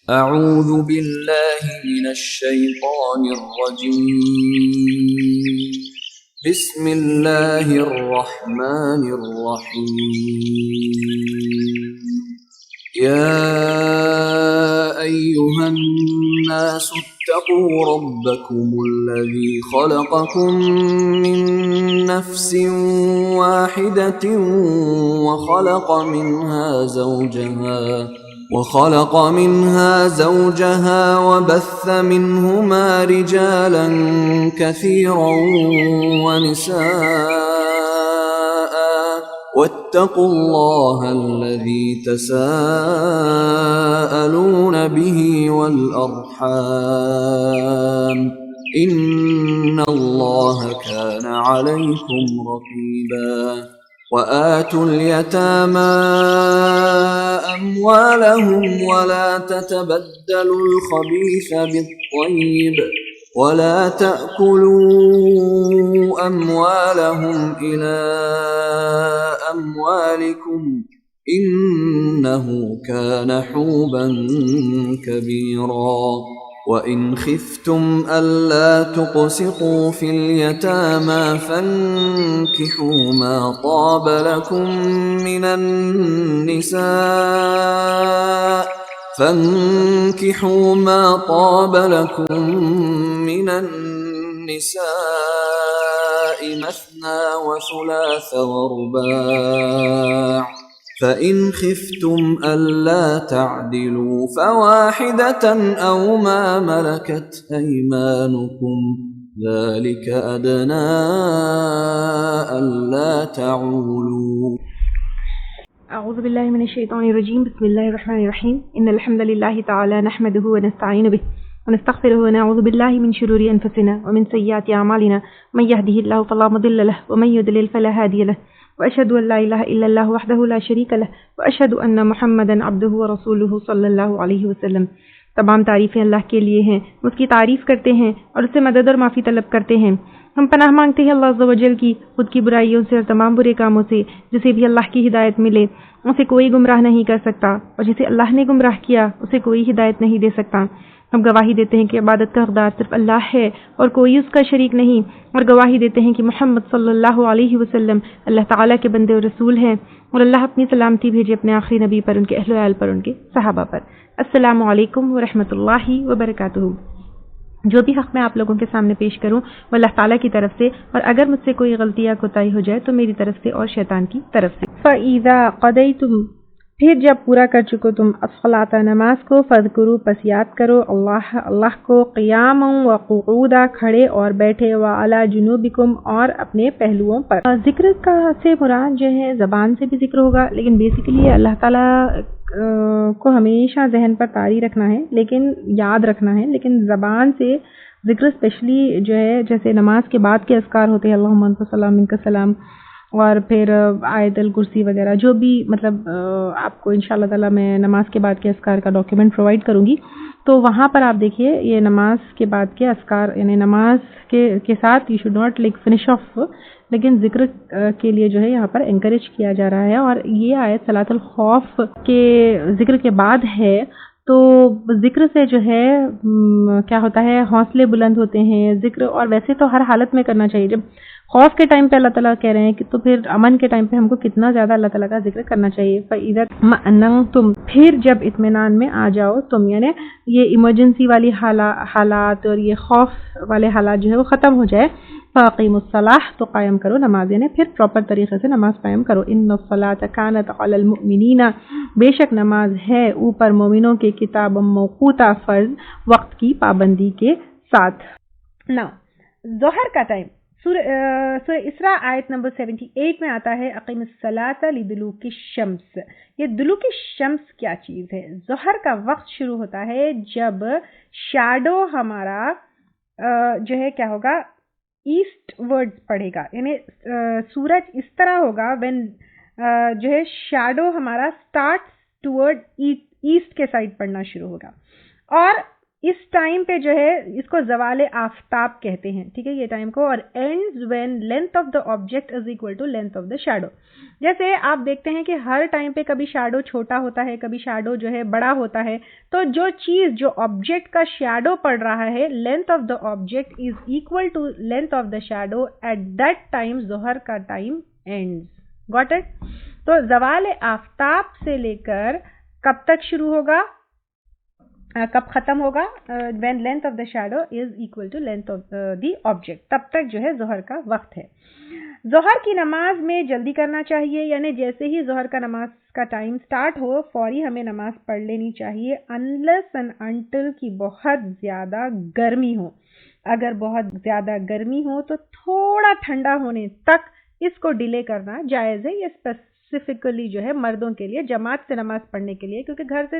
أعوذ بالله من الشيطان الرجيم. بسم الله الرحمن الرحيم. يا أيها الناس اتقوا ربكم الذي خلقكم من نفس واحدة وخلق منها زوجها وبث منهما رجالا كثيرا ونساء واتقوا الله الذي تساءلون به والأرحام إن الله كان عليكم رقيبا. وآتوا اليتامى أموالهم ولا تتبدلوا الخبيث بالطيب ولا تأكلوا أموالهم إلى أموالكم إنه كان حوبا كبيرا. وإن خفتم ألا تقسطوا في اليتامى فانكحوا ما طاب لكم من النساء مثنى وثلاث ورباع فإن خفتم ألا تعدلوا فواحدة أو ما ملكت أيمانكم ذلك أدنى ألا تعولوا. أعوذ بالله من الشيطان الرجيم. بسم الله الرحمن الرحيم. إن الحمد لله تعالى نحمده ونستعين به ونستغفره ونعوذ بالله من شرور أنفسنا ومن سيئات أعمالنا من يهده الله فلا مضل له ومن يضلل فلا هادي له وأشهد أن لا إله إلا الله وحده لا شريك له وأشهد أن محمدا عبده ورسوله صلی اللہ علیہ وسلم. تمام تعریفیں اللہ کے لیے ہیں، اس کی تعریف کرتے ہیں اور اس سے مدد اور معافی طلب کرتے ہیں. ہم پناہ مانگتے ہیں اللہ عز و جل کی خود کی برائیوں سے اور تمام برے کاموں سے. جسے بھی اللہ کی ہدایت ملے اسے کوئی گمراہ نہیں کر سکتا، اور جسے اللہ نے گمراہ کیا اسے کوئی ہدایت نہیں دے سکتا. ہم گواہی دیتے ہیں کہ عبادت کا حقدار صرف اللہ ہے اور کوئی اس کا شریک نہیں، اور گواہی دیتے ہیں کہ محمد صلی اللہ علیہ وسلم اللہ تعالیٰ کے بندے اور رسول ہیں، اور اللہ اپنی سلامتی بھیجے اپنے آخری نبی پر، ان کے اہل و عیال پر، ان کے صحابہ پر. السلام علیکم ورحمۃ اللہ وبرکاتہ. جو بھی حق میں آپ لوگوں کے سامنے پیش کروں وہ اللہ تعالیٰ کی طرف سے، اور اگر مجھ سے کوئی غلطی یا کوتاہی ہو جائے تو میری طرف سے اور شیطان کی طرف سے. فَإِذَا قَضَيْتُمْ، پھر جب پورا کر چکو تم الصلاۃ نماز کو، فذکروا پس یاد کرو اللہ کو، قیاما وقعودا کھڑے اور بیٹھے، وعلی جنوبکم اور اپنے پہلوؤں پر. ذکر کا سے مراد جو ہے زبان سے بھی ذکر ہوگا، لیکن بیسیکلی اللہ تعالیٰ کو ہمیشہ ذہن پر طاری رکھنا ہے، لیکن یاد رکھنا ہے، لیکن زبان سے ذکر اسپیشلی جو ہے جیسے نماز کے بعد کے اذکار ہوتے ہیں، اللہم انت السلام منک السلام، اور پھر آیت الکرسی وغیرہ، جو بھی مطلب آپ کو انشاءاللہ تعالیٰ میں نماز کے بعد کے اذکار کا ڈاکیومنٹ پرووائڈ کروں گی. تو وہاں پر آپ دیکھیے یہ نماز کے بعد کے اذکار، یعنی نماز کے ساتھ you should not like finish off, لیکن ذکر کے لیے جو ہے یہاں پر انکریج کیا جا رہا ہے. اور یہ آیت صلاۃ الخوف کے ذکر کے بعد ہے، تو ذکر سے جو ہے کیا ہوتا ہے، حوصلے بلند ہوتے ہیں. ذکر اور ویسے تو ہر حالت میں کرنا چاہیے. جب خوف کے ٹائم پہ اللہ تعالیٰ کہہ رہے ہیں کہ تو پھر امن کے ٹائم پہ ہم کو کتنا زیادہ اللہ تعالیٰ کا ذکر کرنا چاہیے. فَإِذَا اطْمَأْنَنْتُمْ، پھر جب اطمینان میں آ جاؤ تم، یعنی یہ ایمرجنسی والی حالات اور یہ خوف والے حالات جو ہے وہ ختم ہو جائے. فَأَقِيمُوا الصَّلَاةَ، تو قائم کرو نماز، یعنی پھر پراپر طریقے سے نماز قائم کرو. إِنَّ الصَّلَاةَ كَانَتْ عَلَى الْمُؤْمِنِينَ، بے شک نماز ہے اوپر مومنوں کے کتاب موقوتا، فرض وقت کی پابندی کے ساتھ. نا ظہر کا ٹائم سورہ اسراء آیت نمبر 78 میں آتا ہے اقیم الصلاۃ لدلوک الشمس. یہ دلوک الشمس کیا چیز ہے؟ ظہر کا وقت شروع ہوتا ہے جب شیڈو ہمارا جو ہے کیا ہوگا، ایسٹ ورڈ پڑے گا، یعنی سورج اس طرح ہوگا وین جو ہے شیڈو ہمارا اسٹارٹ ٹورڈ ایسٹ کے سائڈ پڑنا شروع ہوگا. اور اس ٹائم پہ جو ہے اس کو زوال آفتاب کہتے ہیں, ٹھیک ہے, یہ ٹائم کو, اور ends when length of the object is equal to length of the shadow. جیسے آپ دیکھتے ہیں کہ ہر ٹائم پہ کبھی شیڈو چھوٹا ہوتا ہے, کبھی شیڈو جو ہے بڑا ہوتا ہے, تو جو چیز جو آبجیکٹ کا شیڈو پڑ رہا ہے, length of the object is equal to length of the shadow at that time ظہر کا ٹائم اینڈز. Got it? تو زوال آفتاب سے لے کر کب تک شروع ہوگا, کب ختم ہوگا, when length of the shadow is equal to length of the object, تب تک جو ہے ظہر کا وقت ہے. ظہر کی نماز میں جلدی کرنا چاہیے, یعنی جیسے ہی ظہر کا نماز کا ٹائم سٹارٹ ہو فوری ہمیں نماز پڑھ لینی چاہیے, انلیس اینڈ انٹل کی بہت زیادہ گرمی ہو. اگر بہت زیادہ گرمی ہو تو تھوڑا ٹھنڈا ہونے تک اس کو ڈیلے کرنا جائز ہے. یہ اسپیسیفکلی جو ہے مردوں کے لیے جماعت سے نماز پڑھنے کے لیے, کیونکہ گھر سے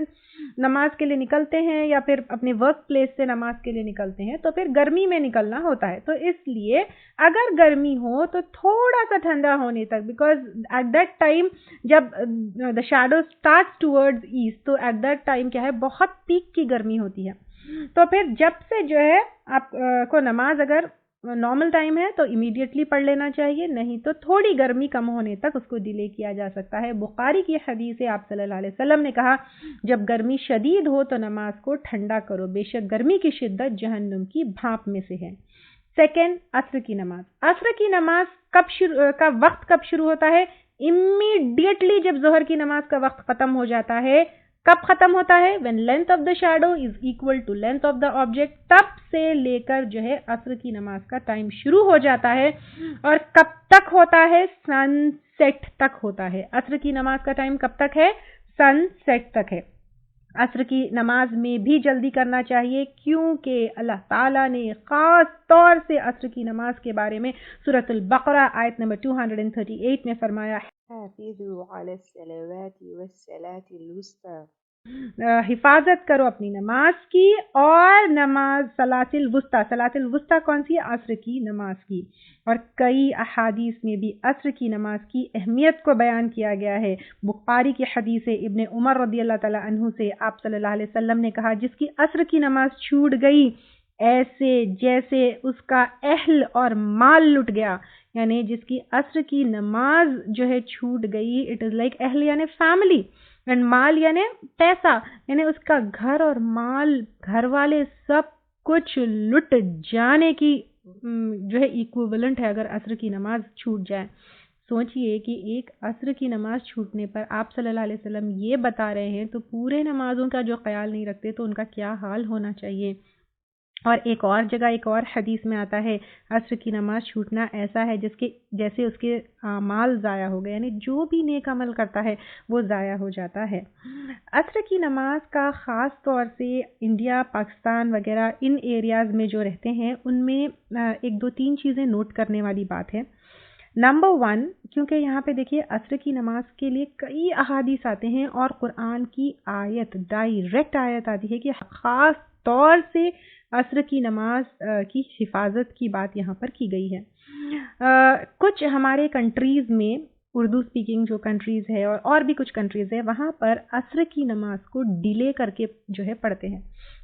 نماز کے لیے نکلتے ہیں یا پھر اپنے ورک پلیس سے نماز کے لیے نکلتے ہیں تو پھر گرمی میں نکلنا ہوتا ہے. تو اس لیے اگر گرمی ہو تو تھوڑا سا ٹھنڈا ہونے تک, بیکاز ایٹ دیٹ ٹائم جب the shadow starts towards east, تو ایٹ دیٹ ٹائم کیا ہے بہت پیک کی گرمی ہوتی ہے. تو پھر جب سے جو ہے آپ کو نماز اگر نارمل ٹائم ہے تو امیڈیٹلی پڑھ لینا چاہیے, نہیں تو تھوڑی گرمی کم ہونے تک اس کو ڈیلے کیا جا سکتا ہے. بخاری کی حدیث ہے, آپ صلی اللہ علیہ وسلم نے کہا جب گرمی شدید ہو تو نماز کو ٹھنڈا کرو, بے شک گرمی کی شدت جہنم کی بھاپ میں سے ہے. سیکنڈ, عصر کی نماز. عصر کی نماز کا وقت کب شروع ہوتا ہے؟ امیڈیٹلی جب ظہر کی نماز کا وقت ختم ہو جاتا ہے. کب ختم ہوتا ہے؟ when length of the shadow is equal to length of the object. تب سے لے کر جو ہے عصر کی نماز کا ٹائم شروع ہو جاتا ہے, اور کب تک ہوتا ہے؟ سن سیٹ تک ہوتا ہے. عصر کی نماز کا ٹائم کب تک ہے؟ سن سیٹ تک ہے. عصر کی نماز میں بھی جلدی کرنا چاہیے, کیونکہ اللہ تعالیٰ نے خاص طور سے عصر کی نماز کے بارے میں سورۃ البقرہ آیت نمبر 238 میں فرمایا ہے, حفاظت کرو اپنی نماز کی اور نماز صلاۃ الوسطیٰ. صلاۃ الوسطیٰ کون سی؟ عصر کی نماز کی. اور کئی احادیث میں بھی عصر کی نماز کی اہمیت کو بیان کیا گیا ہے. بخاری کی حدیث ابن عمر رضی اللہ تعالیٰ عنہ سے آپ صلی اللہ علیہ وسلم نے کہا جس کی عصر کی نماز چھوٹ گئی ایسے جیسے اس کا اہل اور مال لٹ گیا. یعنی جس کی عصر کی نماز جو ہے چھوٹ گئی, اٹ از لائک اہل یعنی فیملی, اینڈ مال یعنی پیسہ, یعنی اس کا گھر اور مال, گھر والے سب کچھ لٹ جانے کی جو ہے ایکویولنٹ ہے اگر عصر کی نماز چھوٹ جائے. سوچئے کہ ایک عصر کی نماز چھوٹنے پر آپ صلی اللہ علیہ وسلم یہ بتا رہے ہیں, تو پورے نمازوں کا جو خیال نہیں رکھتے تو ان کا کیا حال ہونا چاہیے. اور ایک اور جگہ ایک اور حدیث میں آتا ہے عصر کی نماز چھوٹنا ایسا ہے جیسے اس کے اعمال ضائع ہو گئے, یعنی جو بھی نیک عمل کرتا ہے وہ ضائع ہو جاتا ہے. عصر کی نماز کا خاص طور سے انڈیا, پاکستان وغیرہ ان ایریاز میں جو رہتے ہیں ان میں ایک دو تین چیزیں نوٹ کرنے والی بات ہے. نمبر 1, کیونکہ یہاں پہ دیکھیے عصر کی نماز کے لیے کئی احادیث آتے ہیں اور قرآن کی آیت, ڈائریکٹ آیت آتی ہے کہ خاص طور سے عصر کی نماز کی حفاظت کی بات یہاں پر کی گئی ہے. کچھ ہمارے کنٹریز میں, اردو سپیکنگ جو کنٹریز ہے اور بھی کچھ کنٹریز ہے, وہاں پر عصر کی نماز کو ڈیلے کر کے جو ہے پڑھتے ہیں.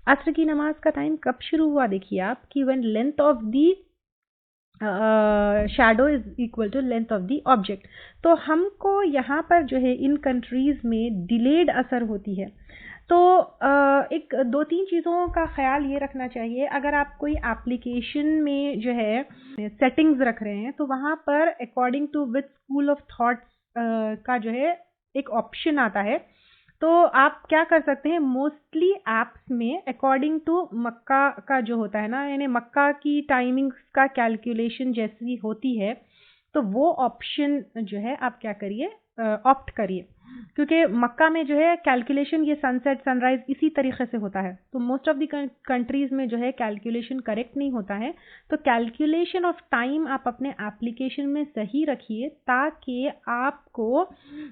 عصر کی نماز کا ٹائم کب شروع ہوا دیکھیے آپ, کہ when length of the shadow is equal to length of the object. تو ہم کو یہاں پر جو ہے ان کنٹریز میں ڈیلیڈ اثر ہوتی ہے. تو ایک دو تین چیزوں کا خیال یہ رکھنا چاہیے. اگر آپ کوئی ایپلیکیشن میں جو ہے سیٹنگز رکھ رہے ہیں تو وہاں پر according to which school of thoughts کا جو ہے ایک آپشن آتا ہے. تو آپ کیا کر سکتے ہیں, موسٹلی ایپس میں اکارڈنگ ٹو مکہ کا جو ہوتا ہے نا, یعنی مکہ کی ٹائمنگز کا کیلکولیشن جیسی ہوتی ہے, تو وہ آپشن جو ہے آپ کیا کریے, آپٹ کریے, کیونکہ مکہ میں جو ہے کیلکولیشن یہ سن سیٹ سن رائز اسی طریقے سے ہوتا ہے. تو موسٹ آف دی کنٹریز میں جو ہے کیلکولیشن کریکٹ نہیں ہوتا ہے. تو کیلکولیشن آف ٹائم آپ اپنے ایپلیکیشن میں صحیح رکھیے تاکہ آپ کو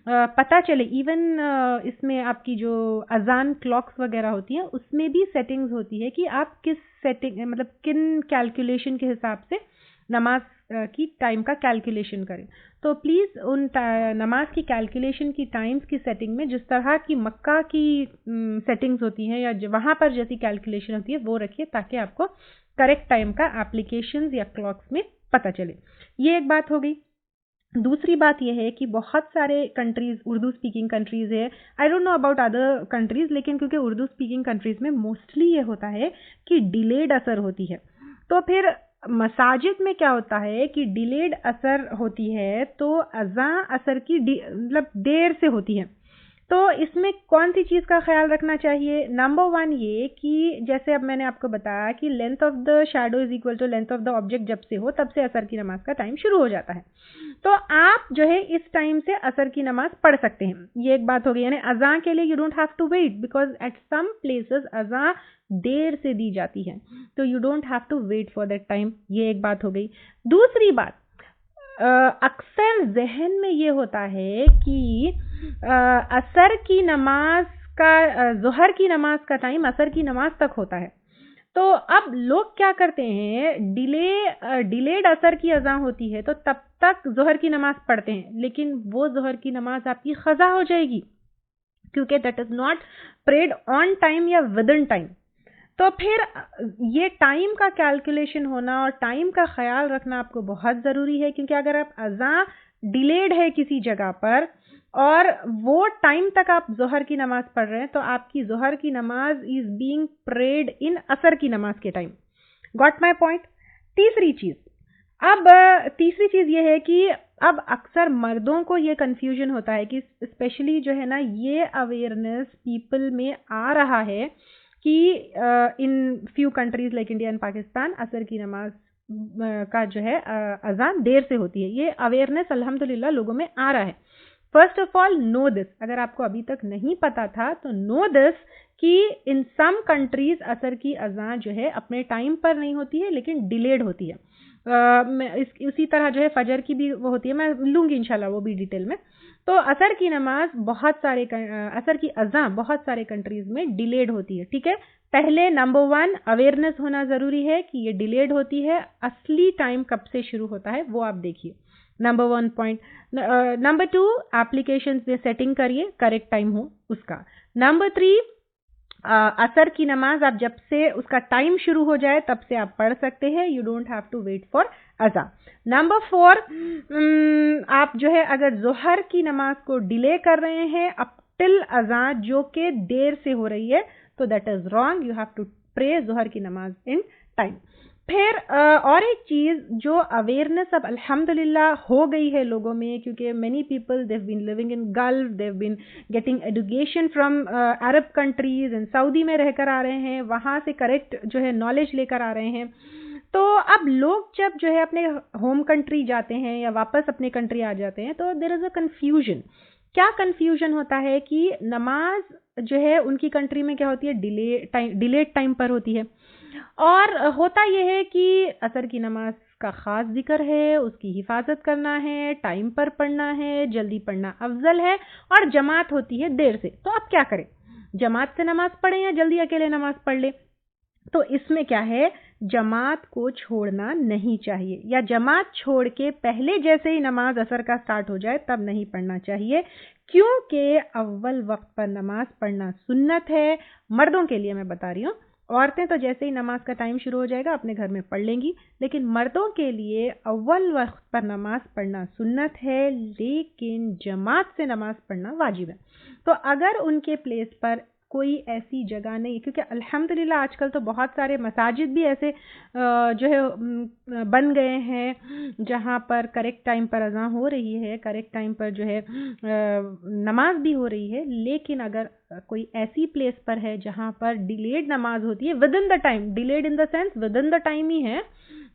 پتہ چلے. ایون اس میں آپ کی جو اذان کلاکس وغیرہ ہوتی ہیں اس میں بھی سیٹنگز ہوتی ہے کہ آپ کس سیٹنگ مطلب کن کیلکولیشن کے حساب سے نماز کی ٹائم کا کیلکولیشن کریں. تو پلیز ان نماز کی کیلکولیشن کی ٹائمز کی سیٹنگ میں جس طرح کی مکہ کی سیٹنگز ہوتی ہیں یا وہاں پر جیسی کیلکولیشن ہوتی ہے وہ رکھیے تاکہ آپ کو کریکٹ ٹائم کا اپلیکیشنز یا کلاکس میں پتہ چلے. یہ ایک بات ہو گئی. دوسری بات یہ ہے کہ بہت سارے کنٹریز اردو اسپیکنگ کنٹریز ہے. I don't know about other countries, لیکن کیونکہ اردو اسپیکنگ کنٹریز میں موسٹلی یہ ہوتا ہے کہ ڈیلیڈ اثر ہوتی ہے. تو پھر مساجد میں کیا ہوتا ہے کہ ڈیلیڈ اثر ہوتی ہے تو اذاں اثر کی مطلب دیر سے ہوتی ہے. تو اس میں کون سی چیز کا خیال رکھنا چاہیے؟ نمبر 1 یہ کہ جیسے اب میں نے آپ کو بتایا کہ length of the shadow is equal to length of the object جب سے ہو تب سے عصر کی نماز کا ٹائم شروع ہو جاتا ہے. تو آپ جو ہے اس ٹائم سے عصر کی نماز پڑھ سکتے ہیں. یہ ایک بات ہو گئی. یعنی اذان کے لیے you don't have to wait because at some places اذان دیر سے دی جاتی ہے تو you don't have to wait for that time. یہ ایک بات ہو گئی. دوسری بات, اکثر ذہن میں یہ ہوتا ہے کہ عصر کی نماز کا ظہر کی نماز کا ٹائم عصر کی نماز تک ہوتا ہے. تو اب لوگ کیا کرتے ہیں, ڈیلیڈ عصر کی اذان ہوتی ہے تو تب تک ظہر کی نماز پڑھتے ہیں, لیکن وہ ظہر کی نماز آپ کی قضا ہو جائے گی کیونکہ that is not parade on time یا ود ان ٹائم. تو پھر یہ ٹائم کا کیلکولیشن ہونا اور ٹائم کا خیال رکھنا آپ کو بہت ضروری ہے, کیونکہ اگر آپ اذان ڈیلیڈ ہے کسی جگہ پر اور وہ ٹائم تک آپ ظہر کی نماز پڑھ رہے ہیں تو آپ کی ظہر کی نماز از بینگ پریڈ ان عصر کی نماز کے ٹائم. Got my point. تیسری چیز یہ ہے کہ اب اکثر مردوں کو یہ کنفیوژن ہوتا ہے کہ اسپیشلی جو ہے نا یہ اویئرنیس پیپل میں آ رہا ہے کہ in few countries like India and Pakistan عصر کی نماز کا جو ہے اذان دیر سے ہوتی ہے. یہ اویئرنیس الحمدللہ لوگوں میں آ رہا ہے. فرسٹ آف آل نو دس, اگر آپ کو ابھی تک نہیں پتا تھا تو نو دس کہ ان سم کنٹریز عصر کی اذان جو ہے اپنے ٹائم پر نہیں ہوتی ہے لیکن ڈیلیڈ ہوتی ہے. اسی طرح جو ہے فجر کی بھی وہ ہوتی ہے, میں لوں گی انشاءاللہ وہ بھی ڈیٹیل میں. تو عصر کی نماز عصر کی اذان بہت سارے کنٹریز میں ڈیلیڈ ہوتی ہے. ٹھیک ہے, پہلے نمبر 1 اویئرنیس ہونا ضروری ہے کہ یہ ڈیلیڈ ہوتی ہے. اصلی ٹائم کب سے شروع ہوتا ہے وہ آپ دیکھیے. Number 1 point. نمبر 2 اپلیکیشن سے سیٹنگ کریے کریکٹ ٹائم ہو اس کا. نمبر 3 عصر کی نماز آپ جب سے اس کا ٹائم شروع ہو جائے تب سے آپ پڑھ سکتے ہیں. You don't have to wait for اذان. نمبر 4 آپ جو ہے اگر ظہر کی نماز کو ڈیلے کر رہے ہیں اپ ٹل اذان جو کہ دیر سے ہو رہی ہے تو that is wrong. You have to pray ظہر کی نماز ان ٹائم. پھر اور ایک چیز جو اویئرنیس اب الحمدللہ ہو گئی ہے لوگوں میں, کیونکہ many people they have been living in Gulf, they have been getting education from Arab countries and Saudi میں رہ کر آ رہے ہیں, وہاں سے کریکٹ جو ہے نالج لے کر آ رہے ہیں. تو اب لوگ جب جو ہے اپنے ہوم کنٹری جاتے ہیں یا واپس اپنے کنٹری آ جاتے ہیں تو دیر از اے کنفیوژن. کیا کنفیوژن ہوتا ہے کہ نماز جو ہے ان کی کنٹری میں کیا ہوتی ہے, ڈیلیڈ ٹائم پر ہوتی ہے, اور ہوتا یہ ہے کہ عصر کی نماز کا خاص ذکر ہے, اس کی حفاظت کرنا ہے, ٹائم پر پڑھنا ہے, جلدی پڑھنا افضل ہے, اور جماعت ہوتی ہے دیر سے. تو اب کیا کریں, جماعت سے نماز پڑھیں یا جلدی اکیلے نماز پڑھ لیں؟ تو اس میں کیا ہے, جماعت کو چھوڑنا نہیں چاہیے, یا جماعت چھوڑ کے پہلے جیسے ہی نماز عصر کا سٹارٹ ہو جائے تب نہیں پڑھنا چاہیے, کیونکہ اول وقت پر نماز پڑھنا سنت ہے. مردوں کے لیے میں بتا رہی ہوں, عورتیں تو جیسے ہی نماز کا ٹائم شروع ہو جائے گا اپنے گھر میں پڑھ لیں گی, لیکن مردوں کے لیے اول وقت پر نماز پڑھنا سنت ہے لیکن جماعت سے نماز پڑھنا واجب ہے. تو اگر ان کے پلیس پر کوئی ایسی جگہ نہیں, کیونکہ الحمدللہ آج کل تو بہت سارے مساجد بھی ایسے جو ہے بن گئے ہیں جہاں پر کریکٹ ٹائم پر اذان ہو رہی ہے, کریکٹ ٹائم پر جو ہے نماز بھی ہو رہی ہے, لیکن اگر کوئی ایسی پلیس پر ہے جہاں پر ڈیلیڈ نماز ہوتی ہے within the time, delayed in the sense within the time ہی ہے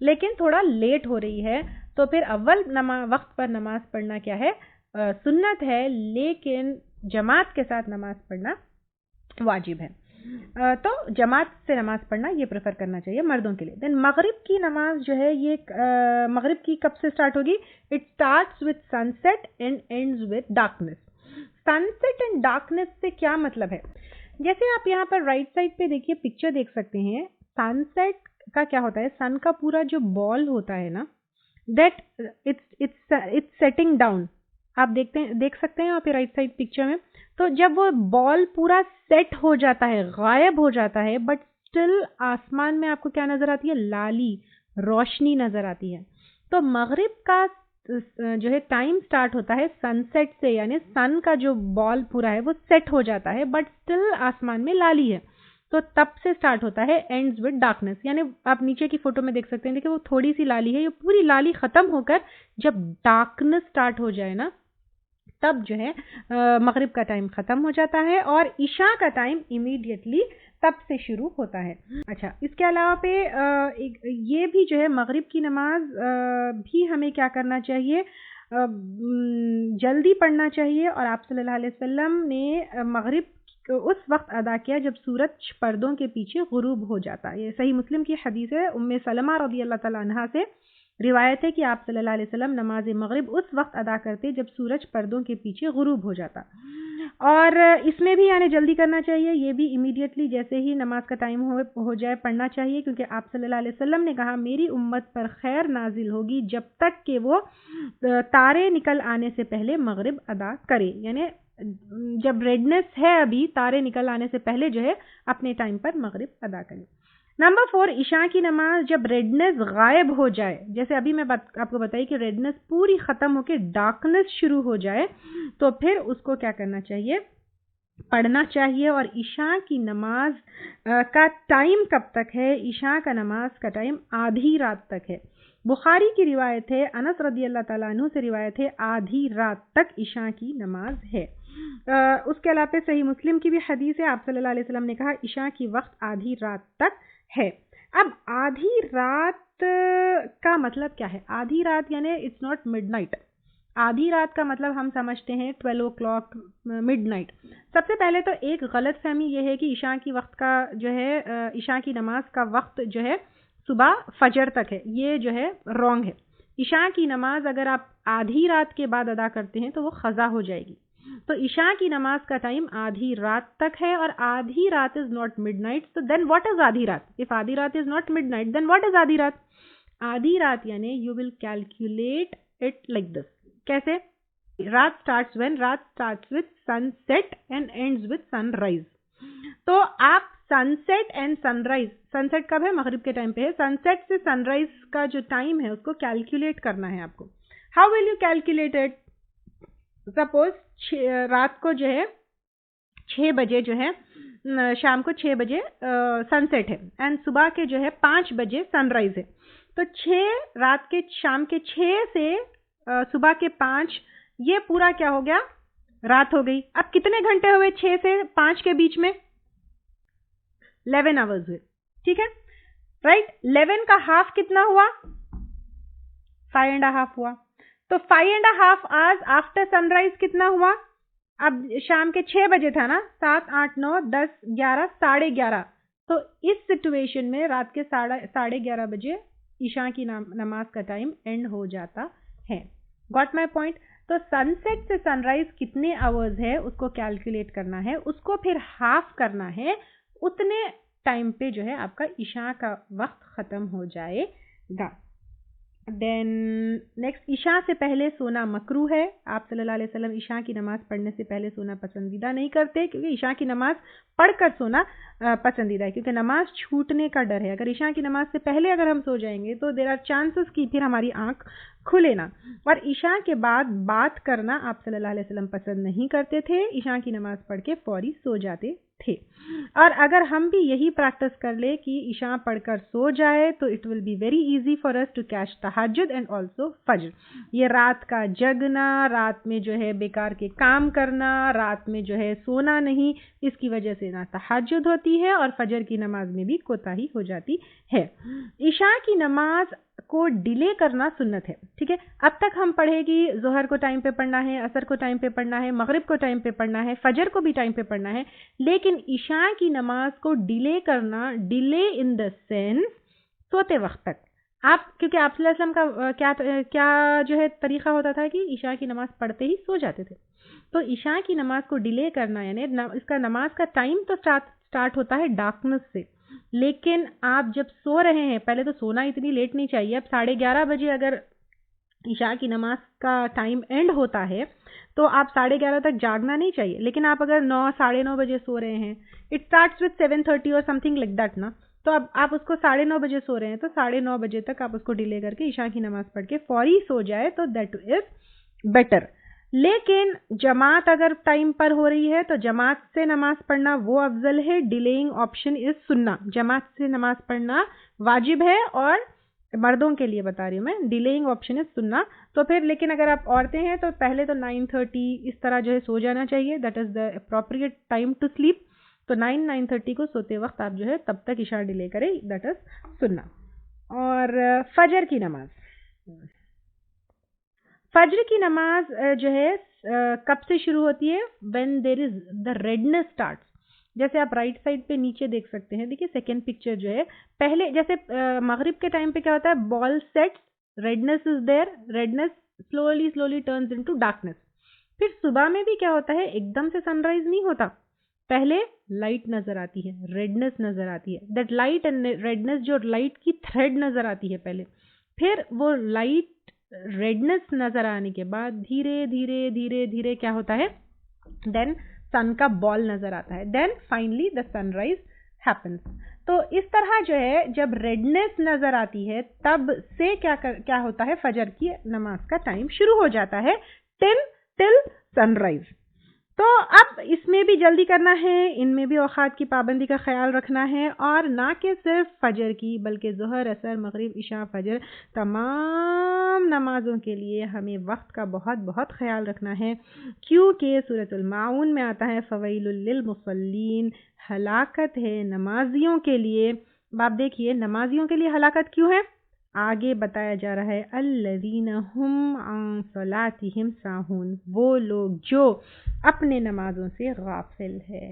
لیکن تھوڑا لیٹ ہو رہی ہے, تو پھر اول وقت پر نماز پڑھنا کیا ہے, سنت ہے, لیکن جماعت کے ساتھ نماز پڑھنا واجب ہے. تو جماعت سے نماز پڑھنا یہ پریفر کرنا چاہیے مردوں کے لیے. دین مغرب کی نماز جو ہے یہ مغرب کی کب سے سٹارٹ ہوگی؟ It starts with sunset and ends with darkness. Sunset and darkness سے کیا مطلب ہے؟ جیسے آپ یہاں پر رائٹ سائڈ پہ دیکھیے پکچر دیکھ سکتے ہیں. سن سیٹ کا کیا ہوتا ہے, سن کا پورا جو بال ہوتا ہے نا that it's setting down. آپ دیکھ سکتے ہیں یہاں پہ رائٹ سائڈ پکچر میں. تو جب وہ بال پورا سیٹ ہو جاتا ہے, غائب ہو جاتا ہے, بٹ اسٹل آسمان میں آپ کو کیا نظر آتی ہے؟ لالی روشنی نظر آتی ہے. تو مغرب کا جو ہے ٹائم سٹارٹ ہوتا ہے سن سیٹ سے, یعنی سن کا جو بال پورا ہے وہ سیٹ ہو جاتا ہے بٹ اسٹل آسمان میں لالی ہے. تو تب سے سٹارٹ ہوتا ہے اینڈز ود ڈارکنیس. یعنی آپ نیچے کی فوٹو میں دیکھ سکتے ہیں کہ وہ تھوڑی سی لالی ہے, یہ پوری لالی ختم ہو کر جب ڈارکنیس سٹارٹ ہو جائے نا, تب جو ہے مغرب کا ٹائم ختم ہو جاتا ہے اور عشاء کا ٹائم امیڈیٹلی تب سے شروع ہوتا ہے. اچھا, اس کے علاوہ پہ یہ بھی جو ہے مغرب کی نماز بھی ہمیں کیا کرنا چاہیے, جلدی پڑھنا چاہیے. اور آپ صلی اللہ علیہ وسلم نے مغرب اس وقت ادا کیا جب سورج پردوں کے پیچھے غروب ہو جاتا. یہ صحیح مسلم کی حدیث ہے, ام سلمہ رضی اللہ تعالیٰ عنہا سے روایت ہے کہ آپ صلی اللہ علیہ وسلم نماز مغرب اس وقت ادا کرتے جب سورج پردوں کے پیچھے غروب ہو جاتا. اور اس میں بھی یعنی جلدی کرنا چاہیے, یہ بھی امیڈیٹلی جیسے ہی نماز کا ٹائم ہو جائے پڑھنا چاہیے, کیونکہ آپ صلی اللہ علیہ وسلم نے کہا میری امت پر خیر نازل ہوگی جب تک کہ وہ تارے نکل آنے سے پہلے مغرب ادا کرے. یعنی جب ریڈنس ہے ابھی, تارے نکل آنے سے پہلے جو ہے اپنے ٹائم پر مغرب ادا کرے. نمبر 4, عشاء کی نماز جب ریڈنس غائب ہو جائے, جیسے ابھی میں آپ کو بتائی کہ ریڈنس پوری ختم ہو کے ڈارکنس شروع ہو جائے, تو پھر اس کو کیا کرنا چاہیے, پڑھنا چاہیے. اور عشاء کی نماز کا ٹائم کب تک ہے؟ عشاء کا نماز کا ٹائم آدھی رات تک ہے. بخاری کی روایت ہے, انس رضی اللہ تعالیٰ عنہ سے روایت ہے, آدھی رات تک عشاء کی نماز ہے. اس کے علاوہ صحیح مسلم کی بھی حدیث ہے, آپ صلی اللہ علیہ وسلم نے کہا عشاء کی وقت آدھی رات تک ہے. اب آدھی رات کا مطلب کیا ہے؟ آدھی رات یعنی اٹس ناٹ مڈ نائٹ. آدھی رات کا مطلب ہم سمجھتے ہیں 12 o'clock مڈ نائٹ. سب سے پہلے تو ایک غلط فہمی یہ ہے کہ عشاء کی وقت کا جو ہے عشاء کی نماز کا وقت جو ہے صبح فجر تک ہے. یہ جو ہے رانگ ہے. عشاء کی نماز اگر آپ آدھی رات کے بعد ادا کرتے ہیں تو وہ قضا ہو جائے گی. تو عشاء کی نماز کا ٹائم آدھی رات تک ہے, اور آدھی رات از ناٹ مڈ نائٹ. تو دین واٹ از آدھی رات؟ اف آدھی رات is not midnight then what is آدھی رات؟ آدھی رات یعنی you will calculate it like this. کیسے؟ رات اسٹارٹس وین رات starts with sunset and ends with sunrise. تو آپ sunset and sunrise, sunset کب ہے؟ مغرب کے ٹائم پہ ہے. سن سیٹ سے سن رائز کا جو ٹائم ہے اس کو کیلکولیٹ کرنا ہے آپ کو. How will you calculate it? Suppose رات کو جو ہے 6 بجے جو ہے, شام کو 6 بجے سن سیٹ ہے اینڈ صبح کے جو ہے 5 بجے سن رائز ہے. تو 6 رات کے شام کے 6 سے صبح کے 5, یہ پورا کیا ہو گیا؟ رات ہو گئی. اب کتنے گھنٹے ہوئے 6 سے 5 کے بیچ میں؟ 11 hours ہوئے. ٹھیک ہے, رائٹ. 11 کا ہاف کتنا ہوا؟ 5.5 ہوا. تو 5.5 hours آفٹر سن رائز کتنا ہوا؟ اب شام کے 6 بجے تھا نا, 7, 8, 9, 10, 11, 11:30. تو اس سچویشن میں رات کے 11:30 بجے عشاء کی نماز کا ٹائم اینڈ ہو جاتا ہے. Got my point? تو سن سیٹ سے سن رائز کتنے آورز ہے اس کو کیلکولیٹ کرنا ہے, اس کو پھر ہاف کرنا ہے, اتنے ٹائم پہ جو ہے آپ کا عشاء کا وقت ختم ہو جائے گا. دین نیکسٹ, عشاء سے پہلے سونا مکروہ ہے. آپ صلی اللہ علیہ وسلم عشاء کی نماز پڑھنے سے پہلے سونا پسندیدہ نہیں کرتے, کیونکہ عشاء کی نماز پڑھ کر سونا پسندیدہ ہے, کیونکہ نماز چھوٹنے کا ڈر ہے. اگر عشاء کی نماز سے پہلے اگر ہم سو جائیں گے تو دیر آر چانسز کہ پھر ہماری آنکھ کھلے نا. اور عشاء کے بعد بات کرنا آپ صلی اللہ علیہ وسلم پسند نہیں کرتے تھے. عشاء کی نماز پڑھ کے فوری سو جاتے تھے. اور اگر ہم بھی یہی پریکٹس کر لے کہ عشاء پڑھ کر سو جائے تو it will be very easy for us to catch تہجد اینڈ آلسو فجر. یہ رات کا جگنا, رات میں جو ہے بیکار کے کام کرنا, رات میں جو ہے سونا نہیں, اس کی وجہ سے نہ تہجد ہوتی ہے اور فجر کی نماز میں بھی کوتاہی ہو جاتی ہے. عشاء کی نماز کو ڈیلے کرنا سنت ہے. ٹھیک ہے, اب تک ہم پڑھے کہ ظہر کو ٹائم پہ پڑھنا ہے, عصر کو ٹائم پہ پڑھنا ہے, مغرب کو ٹائم پہ پڑھنا ہے, فجر کو بھی ٹائم پہ پڑھنا ہے. لیکن عشاء کی نماز کو ڈیلے کرنا, ڈیلے ان دا سینس سوتے وقت تک. آپ کیونکہ آپ صلی اللہ علیہ وسلم کا کیا جو ہے طریقہ ہوتا تھا کہ عشاء کی نماز پڑھتے ہی سو جاتے تھے. تو عشاء کی نماز کو ڈیلے کرنا یعنی اس کا نماز کا ٹائم تو اسٹارٹ ہوتا ہے ڈارکنس سے, لیکن آپ جب سو رہے ہیں, پہلے تو سونا اتنی لیٹ نہیں چاہیے. اب 11:30 بجے اگر عشاء کی نماز کا ٹائم اینڈ ہوتا ہے تو آپ 11:30 تک جاگنا نہیں چاہیے. لیکن آپ اگر 9 ساڑھے 9 بجے سو رہے ہیں, اٹ اسٹارٹس وتھ 7:30 اور سم تھنگ لائک دیٹ نا, تو اب آپ اس کو 9:30 بجے سو رہے ہیں تو 9:30 بجے تک آپ اس کو ڈیلے کر کے عشاء کی نماز پڑھ کے فوری سو جائے تو دیٹ از بیٹر. لیکن جماعت اگر ٹائم پر ہو رہی ہے تو جماعت سے نماز پڑھنا وہ افضل ہے. ڈیلیئنگ آپشن از سننا. جماعت سے نماز پڑھنا واجب ہے اور مردوں کے لیے بتا رہی ہوں میں, ڈیلیئنگ آپشن از سننا. تو پھر لیکن اگر آپ عورتیں ہیں تو پہلے تو 9:30 اس طرح جو ہے سو جانا چاہیے. That is the appropriate time to sleep. تو 9:30 کو سوتے وقت آپ جو ہے تب تک عشاء ڈیلے کریں. دیٹ از سننا. اور فجر کی نماز, فجر کی نماز جو ہے کب سے شروع ہوتی ہے؟ When there is the redness starts. جیسے آپ رائٹ سائڈ پہ نیچے دیکھ سکتے ہیں, دیکھیے سیکنڈ پکچر جو ہے, پہلے جیسے مغرب کے ٹائم پہ کیا ہوتا ہے, ball sets, redness is there, redness slowly turns into darkness. پھر صبح میں بھی کیا ہوتا ہے, ایک دم سے سن رائز نہیں ہوتا, پہلے لائٹ نظر آتی ہے, ریڈنس نظر آتی ہے. دیٹ لائٹ اینڈ ریڈنس, جو لائٹ کی تھریڈ نظر آتی ہے پہلے, پھر وہ لائٹ ریڈنس نظر آنے کے بعد دھیرے دھیرے دھیرے دھیرے کیا ہوتا ہے, دین سن کا بال نظر آتا ہے, then finally the sunrise happens. تو اس طرح جو ہے جب ریڈنس نظر آتی ہے تب سے کیا ہوتا ہے, فجر کی نماز کا ٹائم شروع ہو جاتا ہے ٹل سن رائز. تو اب اس میں بھی جلدی کرنا ہے, ان میں بھی اوقات کی پابندی کا خیال رکھنا ہے, اور نہ کہ صرف فجر کی بلکہ ظہر, عصر, مغرب, عشاء, فجر, تمام نمازوں کے لیے ہمیں وقت کا بہت بہت خیال رکھنا ہے. کیونکہ سورۃ الماعون میں آتا ہے فویل للمصلین, ہلاکت ہے نمازیوں کے لیے. آپ دیکھیے نمازیوں کے لیے ہلاکت کیوں ہے, آگے بتایا جا رہا ہے, الذین هم عن صلاتهم ساہون, وہ لوگ جو اپنے نمازوں سے غافل ہے.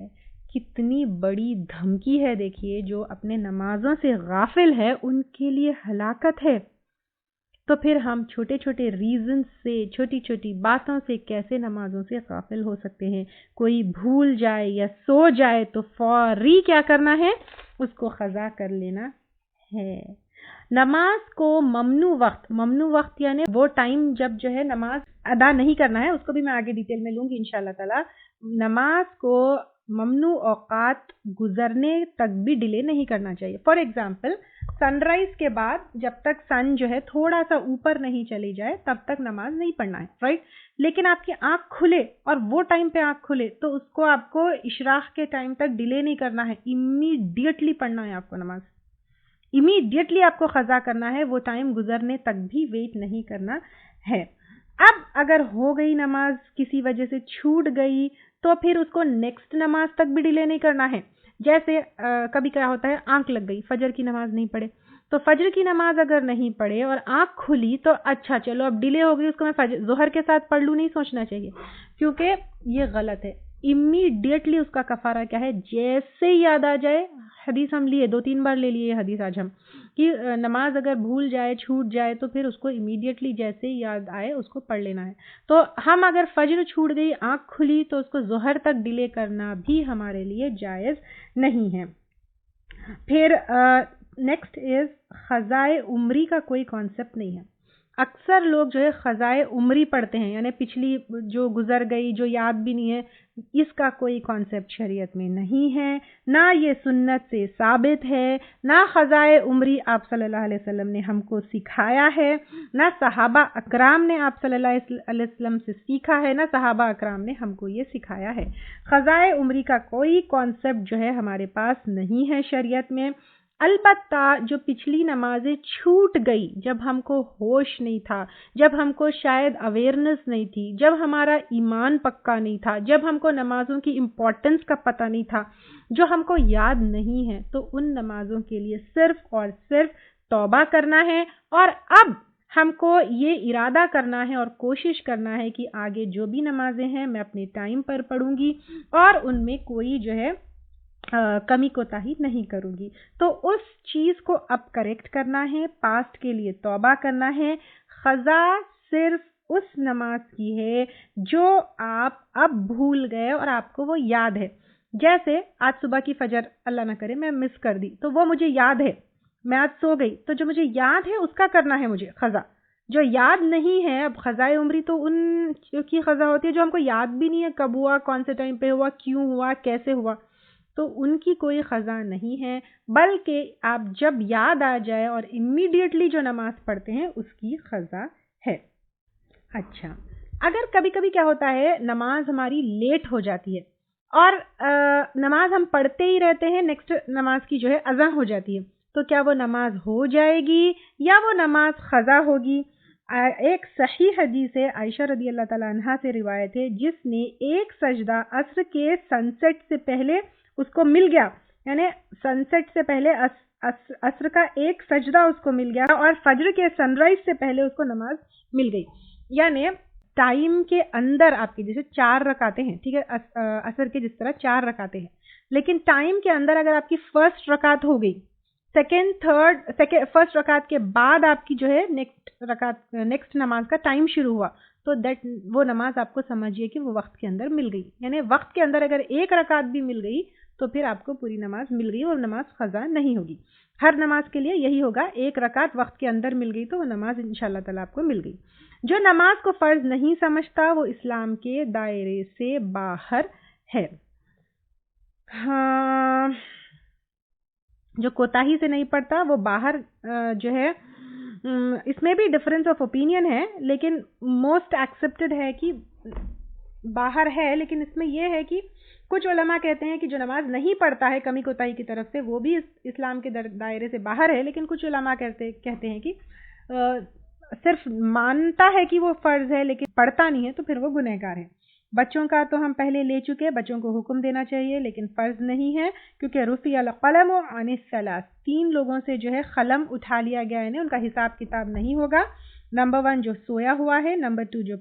کتنی بڑی دھمکی ہے دیکھیے, جو اپنے نمازوں سے غافل ہے ان کے لیے ہلاکت ہے. تو پھر ہم چھوٹے چھوٹے ریزن سے, چھوٹی چھوٹی باتوں سے کیسے نمازوں سے غافل ہو سکتے ہیں. کوئی بھول جائے یا سو جائے تو فوری کیا کرنا ہے, اس کو قضا کر لینا ہے. نماز کو ممنوع وقت یعنی وہ ٹائم جب جو ہے نماز ادا نہیں کرنا ہے, اس کو بھی میں آگے ڈیٹیل میں لوں گی انشاءاللہ تعالی. نماز کو ممنوع اوقات گزرنے تک بھی ڈیلے نہیں کرنا چاہیے. فار ایگزامپل سن رائز کے بعد جب تک سن جو ہے تھوڑا سا اوپر نہیں چلی جائے تب تک نماز نہیں پڑھنا ہے, رائٹ. لیکن آپ کی آنکھ کھلے اور وہ ٹائم پہ آنکھ کھلے تو اس کو آپ کو اشراق کے ٹائم تک ڈیلے نہیں کرنا ہے, امیڈیٹلی پڑھنا ہے آپ کو نماز, امیڈیٹلی آپ کو قضا کرنا ہے. وہ ٹائم گزرنے تک بھی ویٹ نہیں کرنا ہے. اب اگر ہو گئی نماز, کسی وجہ سے چھوٹ گئی, تو پھر اس کو نیکسٹ نماز تک بھی ڈیلے نہیں کرنا ہے. جیسے کبھی کیا ہوتا ہے, آنکھ لگ گئی, فجر کی نماز نہیں پڑھے, تو فجر کی نماز اگر نہیں پڑھے اور آنکھ کھلی تو اچھا چلو اب ڈیلے ہو گئی, اس کو میں ظہر کے ساتھ پڑھ لوں, نہیں سوچنا چاہیے, کیونکہ یہ غلط ہے. امیڈیٹلی اس کا کفارہ کیا ہے, جیسے ہی یاد آ جائے, حدیث ہم لیے 2-3 بار لے لیے حدیث آج ہم, کہ نماز اگر بھول جائے, چھوٹ جائے تو پھر اس کو امیڈیٹلی جیسے ہی یاد آئے اس کو پڑھ لینا ہے. تو ہم اگر فجر چھوٹ گئی, آنکھ کھلی, تو اس کو ظہر تک ڈیلے کرنا بھی ہمارے لیے جائز نہیں ہے. پھر نیکسٹ از قضائے عمری کا کوئی کانسیپٹ نہیں ہے. اکثر لوگ جو ہے قضائے عمری پڑھتے ہیں, یعنی پچھلی جو گزر گئی, جو یاد بھی نہیں ہے, اس کا کوئی کانسیپٹ شریعت میں نہیں ہے, نہ یہ سنت سے ثابت ہے, نہ قضائے عمری آپ صلی اللہ علیہ وسلم نے ہم کو سکھایا ہے, نہ صحابہ اکرام نے آپ صلی اللہ علیہ وسلم سے سیکھا ہے, نہ صحابہ اکرام نے ہم کو یہ سکھایا ہے. قضائے عمری کا کوئی کانسیپٹ جو ہے ہمارے پاس نہیں ہے شریعت میں. البتہ جو پچھلی نمازیں چھوٹ گئی, جب ہم کو ہوش نہیں تھا, جب ہم کو شاید اویئرنس نہیں تھی, جب ہمارا ایمان پکا نہیں تھا, جب ہم کو نمازوں کی امپورٹنس کا پتہ نہیں تھا, جو ہم کو یاد نہیں ہے, تو ان نمازوں کے لیے صرف اور صرف توبہ کرنا ہے. اور اب ہم کو یہ ارادہ کرنا ہے اور کوشش کرنا ہے کہ آگے جو بھی نمازیں ہیں میں اپنے ٹائم پر پڑھوں گی اور ان میں کوئی جو ہے کمی کوتاہی نہیں کروں گی. تو اس چیز کو اب کریکٹ کرنا ہے, پاسٹ کے لیے توبہ کرنا ہے. قضا صرف اس نماز کی ہے جو آپ اب بھول گئے اور آپ کو وہ یاد ہے. جیسے آج صبح کی فجر اللہ نہ کرے میں مس کر دی, تو وہ مجھے یاد ہے, میں آج سو گئی, تو جو مجھے یاد ہے اس کا کرنا ہے مجھے قضا. جو یاد نہیں ہے، اب قضائے عمری تو ان کی قضا ہوتی ہے جو ہم کو یاد بھی نہیں ہے کب ہوا، کون سے ٹائم پہ ہوا، کیوں ہوا، کیسے ہوا، تو ان کی کوئی قضا نہیں ہے، بلکہ آپ جب یاد آ جائے اور امیڈیٹلی جو نماز پڑھتے ہیں اس کی قضا ہے۔ اچھا، اگر کبھی کبھی کیا ہوتا ہے نماز ہماری لیٹ ہو جاتی ہے اور نماز ہم پڑھتے ہی رہتے ہیں، نیکسٹ نماز کی جو ہے اذان ہو جاتی ہے، تو کیا وہ نماز ہو جائے گی یا وہ نماز قضا ہوگی؟ ایک صحیح حدیث ہے، عائشہ رضی اللہ تعالیٰ عنہا سے روایت ہے، جس نے ایک سجدہ عصر کے سن سیٹ سے پہلے اس کو مل گیا، یعنی سن سیٹ سے پہلے عصر کا ایک سجدہ اس کو مل گیا اور فجر کے سن رائز سے پہلے اس کو نماز مل گئی، یعنی ٹائم کے اندر آپ کی جیسے 4 رکعتیں ہیں، ٹھیک ہے، عصر کے جس طرح 4 رکعتیں ہیں، لیکن ٹائم کے اندر اگر آپ کی فرسٹ رکعت ہو گئی، فرسٹ رکعت کے بعد آپ کی جو ہے نیکسٹ نماز کا ٹائم شروع ہوا، تو وہ نماز آپ کو سمجھیے کہ وہ وقت کے اندر مل گئی، یعنی وقت کے اندر اگر ایک رکعت بھی مل گئی تو پھر آپ کو پوری نماز مل گئی، وہ نماز قضا نہیں ہوگی۔ ہر نماز کے لیے یہی ہوگا، ایک رکعت وقت کے اندر مل گئی تو وہ نماز انشاءاللہ تعالیٰ آپ کو مل گئی۔ جو نماز کو فرض نہیں سمجھتا وہ اسلام کے دائرے سے باہر ہے۔ ہاں، جو کوتاہی سے نہیں پڑھتا وہ باہر جو ہے، اس میں بھی ڈفرینس آف اوپینین ہے، لیکن موسٹ ایکسیپٹڈ ہے کہ باہر ہے، لیکن اس میں یہ ہے کہ کچھ علماء کہتے ہیں کہ جو نماز نہیں پڑھتا ہے کمی کوتاہی کی طرف سے وہ بھی اسلام کے دائرے سے باہر ہے، لیکن کچھ علماء کہتے ہیں کہ صرف مانتا ہے کہ وہ فرض ہے لیکن پڑھتا نہیں ہے تو پھر وہ گنہگار ہے۔ بچوں کا تو ہم پہلے لے چکے، بچوں کو حکم دینا چاہیے لیکن فرض نہیں ہے، کیونکہ رفع القلم عن الثلاث، 3 لوگوں سے جو ہے قلم اٹھا لیا گیا ہے، ان کا حساب کتاب نہیں ہوگا۔ نمبر 1 جو سویا ہوا ہے، نمبر 2 جو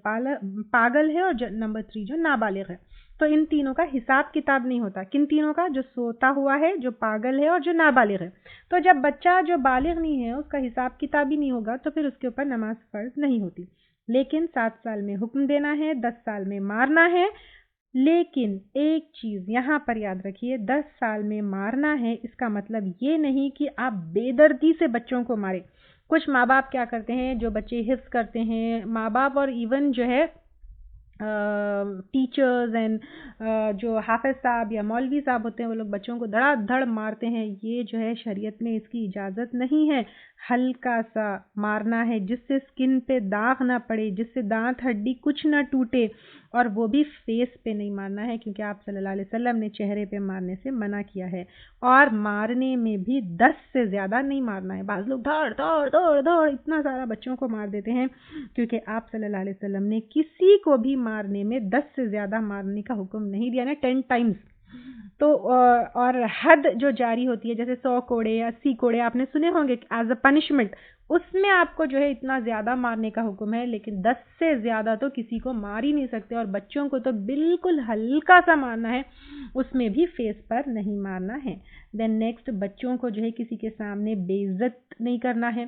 پاگل ہے، اور نمبر 3 جو نابالغ ہے، تو ان تینوں کا حساب کتاب نہیں ہوتا۔ کن تینوں کا؟ جو سوتا ہوا ہے، جو پاگل ہے اور جو نابالغ ہے۔ تو جب بچہ جو بالغ نہیں ہے اس کا حساب کتاب ہی نہیں ہوگا تو پھر اس کے اوپر نماز فرض نہیں ہوتی، لیکن 7 سال میں حکم دینا ہے، 10 سال میں مارنا ہے۔ لیکن ایک چیز یہاں پر یاد رکھیے، 10 سال میں مارنا ہے اس کا مطلب یہ نہیں کہ آپ بے دردی سے بچوں کو مارے۔ کچھ ماں باپ کیا کرتے ہیں، جو بچے حفظ کرتے ہیں، ماں باپ اور ایون جو ہے ٹیچرز اینڈ جو حافظ صاحب یا مولوی صاحب ہوتے ہیں، وہ لوگ بچوں کو دھڑا دھڑ مارتے ہیں، یہ جو ہے شریعت میں اس کی اجازت نہیں ہے۔ ہلکا سا مارنا ہے جس سے سکن پہ داغ نہ پڑے، جس سے دانت ہڈی کچھ نہ ٹوٹے، اور وہ بھی فیس پہ نہیں مارنا ہے، کیونکہ آپ صلی اللہ علیہ وسلم نے چہرے پہ مارنے سے منع کیا ہے، اور مارنے میں بھی 10 سے زیادہ نہیں مارنا ہے۔ بعض لوگ دھڑ دھڑ دھڑ دھڑ اتنا سارا بچوں کو مار دیتے ہیں، کیونکہ آپ صلی اللہ علیہ وسلم نے کسی کو بھی مارنے میں 10 سے زیادہ مارنے کا حکم نہیں دیا نا، 10 ٹائمز۔ تو اور حد جو جاری ہوتی ہے جیسے 100 کوڑے یا 80 کوڑے آپ نے سنے ہوں گے ایز اے پنشمنٹ، اس میں آپ کو جو ہے اتنا زیادہ مارنے کا حکم ہے، لیکن 10 سے زیادہ تو کسی کو مار ہی نہیں سکتے، اور بچوں کو تو بالکل ہلکا سا مارنا ہے، اس میں بھی فیس پر نہیں مارنا ہے۔ دین نیکسٹ، بچوں کو جو ہے کسی کے سامنے بے عزت نہیں کرنا ہے،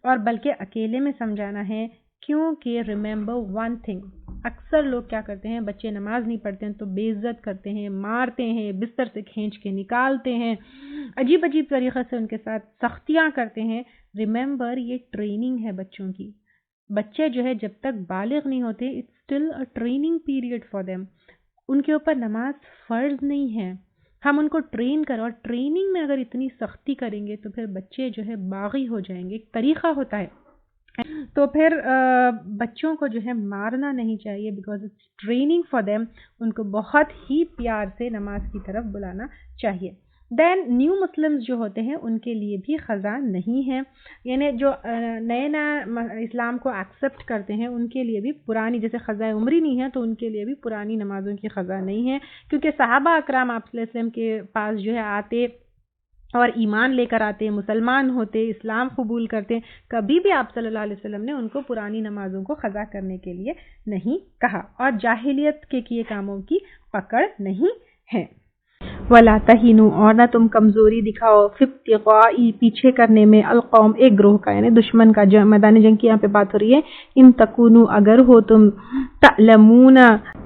اور بلکہ اکیلے میں سمجھانا ہے، کیونکہ ریممبر ون تھنگ، اکثر لوگ کیا کرتے ہیں، بچے نماز نہیں پڑھتے ہیں تو بے عزت کرتے ہیں، مارتے ہیں، بستر سے کھینچ کے نکالتے ہیں، عجیب عجیب طریقے سے ان کے ساتھ سختیاں کرتے ہیں۔ ریممبر، یہ ٹریننگ ہے بچوں کی۔ بچے جو ہے جب تک بالغ نہیں ہوتے، it's still a training period for them, ان کے اوپر نماز فرض نہیں ہے، ہم ان کو ٹرین کریں، اور ٹریننگ میں اگر اتنی سختی کریں گے تو پھر بچے جو ہے باغی ہو جائیں گے، ایک طریقہ ہوتا ہے، تو پھر بچوں کو جو ہے مارنا نہیں چاہیے، because it's training for them, ان کو بہت ہی پیار سے نماز کی طرف بلانا چاہیے۔ دین نیو مسلمز جو ہوتے ہیں ان کے لیے بھی قضا نہیں ہے، یعنی جو نئے نئے اسلام کو ایکسیپٹ کرتے ہیں ان کے لیے بھی پرانی، جیسے قضاء عمری نہیں ہے تو ان کے لیے بھی پرانی نمازوں کی قضا نہیں ہے، کیونکہ صحابہ اکرام آپ صلی اللہ علیہ وسلم کے پاس جو ہے آتے اور ایمان لے کر آتے، مسلمان ہوتے، اسلام قبول کرتے، کبھی بھی آپ صلی اللہ علیہ وسلم نے ان کو پرانی نمازوں کو قضا کرنے کے لیے نہیں کہا، اور جاہلیت کے کیے کاموں کی پکڑ نہیں ہے۔ وَلَا تَهِنُوا، اور نہ تم کمزوری دکھاؤ، فِي ابْتِغَاءِ، پیچھے کرنے میں، القوم، ایک گروہ کا، یعنی دشمن کا، میدان جنگ کی یہاں پہ بات ہو رہی ہے، ان تکونوا، اگر ہو تم، تعلمون،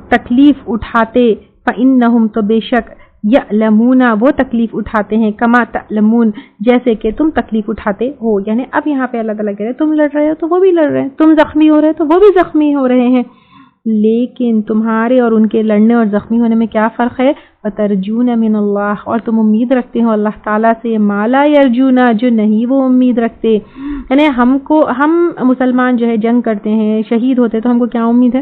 تکلیف اٹھاتے، فَإِنَّهُمْ، تو بے شک، یعلمون وہ تکلیف اٹھاتے ہیں، کما تعلمون جیسے کہ تم تکلیف اٹھاتے ہو. یعنی اب یہاں پہ اللہ تعالیٰ کہہ رہے ہیں تم لڑ رہے ہو تو وہ بھی لڑ رہے ہیں، تم زخمی ہو رہے تو وہ بھی زخمی ہو رہے ہیں، لیکن تمہارے اور ان کے لڑنے اور زخمی ہونے میں کیا فرق ہے؟ وَتَرْجُونَ مِنَ اللَّهِ اور تم امید رکھتے ہو اللہ تعالیٰ سے، مَا لَا يَرْجُونَ جو نہیں وہ امید رکھتے. یعنی ہم مسلمان جو ہے جنگ کرتے ہیں، شہید ہوتے تو ہم کو کیا امید ہے؟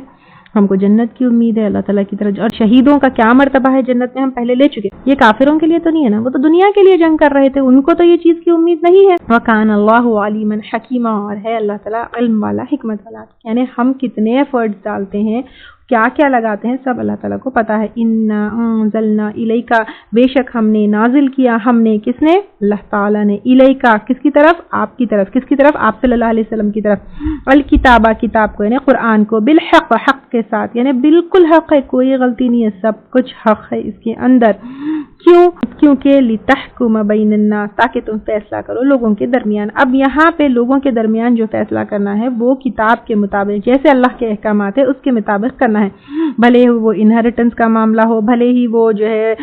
ہم کو جنت کی امید ہے اللہ تعالیٰ کی طرف. اور شہیدوں کا کیا مرتبہ ہے جنت میں ہم پہلے لے چکے. یہ کافروں کے لیے تو نہیں ہے نا، وہ تو دنیا کے لیے جنگ کر رہے تھے، ان کو تو یہ چیز کی امید نہیں ہے. وَكَانَ اللَّهُ عَلِيمًا حَكِيمًا اور ہے اللہ تعالیٰ علم والا، حکمت والا. یعنی ہم کتنے ایفرٹس ڈالتے ہیں، کیا کیا لگاتے ہیں، سب اللہ تعالیٰ کو پتا ہے. اِنَّا أَنزَلْنَا إِلَيْكَ بے شک ہم نے نازل کیا، ہم نے کس نے؟ اللہ تعالیٰ نے. إِلَيْكَ کس کی طرف؟ آپ کی طرف. کس کی طرف؟ آپ صلی اللہ علیہ وسلم کی طرف. الکتابہ کتاب کو یعنی قرآن کو، بالحق حق کے ساتھ، یعنی بالکل حق ہے، کوئی غلطی نہیں ہے، سب کچھ حق ہے اس کے اندر. کیوں؟ کیونکہ لِتَحْكُمَ بَيْنَ النَّاسِ تاکہ تم فیصلہ کرو لوگوں کے درمیان. اب یہاں پہ لوگوں کے درمیان جو فیصلہ کرنا ہے وہ کتاب کے مطابق، جیسے اللہ کے احکامات ہے اس کے مطابق کرنا ہے. بھلے وہ انہیریٹنس کا معاملہ ہو، بھلے ہی وہ جو ہے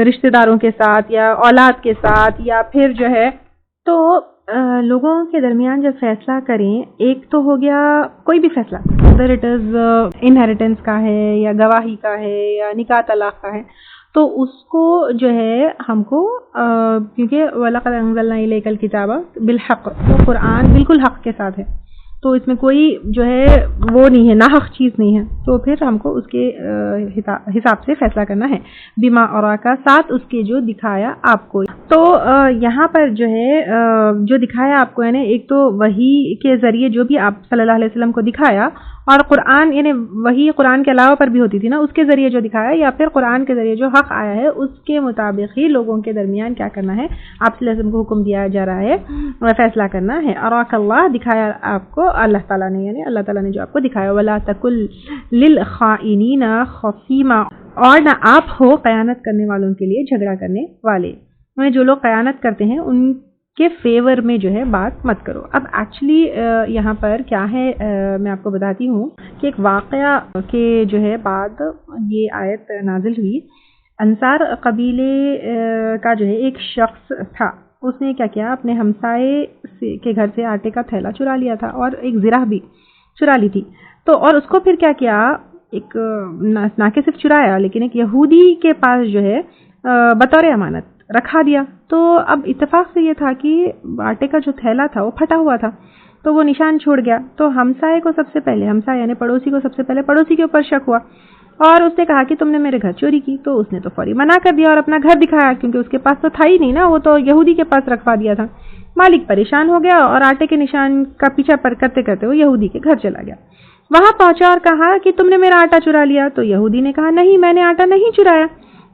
رشتہ داروں کے ساتھ یا اولاد کے ساتھ، یا پھر جو ہے تو لوگوں کے درمیان جب فیصلہ کریں، ایک تو ہو گیا کوئی بھی فیصلہ، whether it is انہیریٹنس کا ہے یا گواہی کا ہے یا نکاح طلاق کا ہے، تو اس کو جو ہے ہم کو کیونکہ وَلَقَدْ أَنزَلْنَا إِلَيْكَ الْكِتَابَ بِالْحَقِّ تو قرآن بالکل حق کے ساتھ ہے، تو اس میں کوئی جو ہے وہ نہیں ہے، ناحق چیز نہیں ہے، تو پھر ہم کو اس کے حساب سے فیصلہ کرنا ہے. بما اراکا ساتھ اس کے جو دکھایا آپ کو. تو یہاں پر جو ہے جو دکھایا آپ کو، یعنی ایک تو وحی کے ذریعے جو بھی آپ صلی اللہ علیہ وسلم کو دکھایا، اور قرآن یعنی وہی قرآن کے علاوہ پر بھی ہوتی تھی نا، اس کے ذریعے جو دکھایا، یا پھر قرآن کے ذریعے جو حق آیا ہے اس کے مطابق ہی لوگوں کے درمیان کیا کرنا ہے، آپ صلی اللہ علیہ وسلم کو حکم دیا جا رہا ہے فیصلہ کرنا ہے. اراک اللہ دکھایا آپ کو اللہ تعالیٰ نے، یعنی اللہ تعالیٰ نے جو آپ کو دکھایا. ولا تکل للخائنین خصیما اور نہ آپ ہو خیانت کرنے والوں کے لیے جھگڑا کرنے والے. جو لوگ خیانت کرتے ہیں ان کے فیور میں جو ہے بات مت کرو. اب ایکچولی یہاں پر کیا ہے میں آپ کو بتاتی ہوں کہ ایک واقعہ کے جو ہے بعد یہ آیت نازل ہوئی. انصار قبیلے کا جو ہے ایک شخص تھا، اس نے کیا کیا، اپنے ہمسائے کے گھر سے آٹے کا تھیلا چرا لیا تھا اور ایک زرہ بھی چرا لی تھی. تو اور اس کو پھر کیا کیا، ایک نہ کہ صرف چرایا لیکن ایک یہودی کے پاس جو ہے بطور امانت رکھا دیا. تو اب اتفاق سے یہ تھا کہ آٹے کا جو تھیلا تھا وہ پھٹا ہوا تھا، تو وہ نشان چھوڑ گیا. تو ہمسائے کو سب سے پہلے، ہمسائے یعنی پڑوسی کو سب سے پہلے پڑوسی کے اوپر شک ہوا، اور اس نے کہا کہ تم نے میرے گھر چوری کی. تو اس نے تو فوری منع کر دیا اور اپنا گھر دکھایا، کیونکہ اس کے پاس تو تھا ہی نہیں نا، وہ تو یہودی کے پاس رکھوا دیا تھا. مالک پریشان ہو گیا اور آٹے کے نشان کا پیچھا کرتے کرتے وہ یہودی کے گھر چلا گیا. وہاں پہنچا اور کہا کہ تم نے میرا آٹا چرا لیا. تو یہودی نے کہا نہیں، میں نے آٹا نہیں چرایا،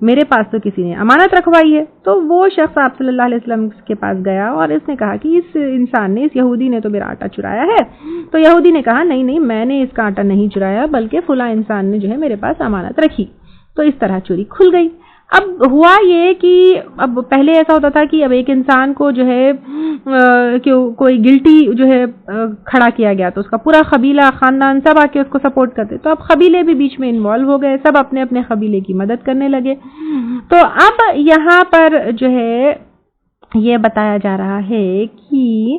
میرے پاس تو کسی نے امانت رکھوائی ہے. تو وہ شخص آپ صلی اللہ علیہ وسلم کے پاس گیا اور اس نے کہا کہ اس انسان نے، اس یہودی نے تو میرا آٹا چرایا ہے. تو یہودی نے کہا نہیں نہیں، میں نے اس کا آٹا نہیں چرایا، بلکہ فلاں انسان نے جو ہے میرے پاس امانت رکھی. تو اس طرح چوری کھل گئی. اب ہوا یہ کہ اب پہلے ایسا ہوتا تھا کہ اب ایک انسان کو جو ہے کوئی گلٹی جو ہے کھڑا کیا گیا تو اس کا پورا قبیلہ، خاندان سب آ کے اس کو سپورٹ کرتے. تو اب قبیلے بھی بیچ میں انوالو ہو گئے، سب اپنے اپنے قبیلے کی مدد کرنے لگے. تو اب یہاں پر جو ہے یہ بتایا جا رہا ہے کہ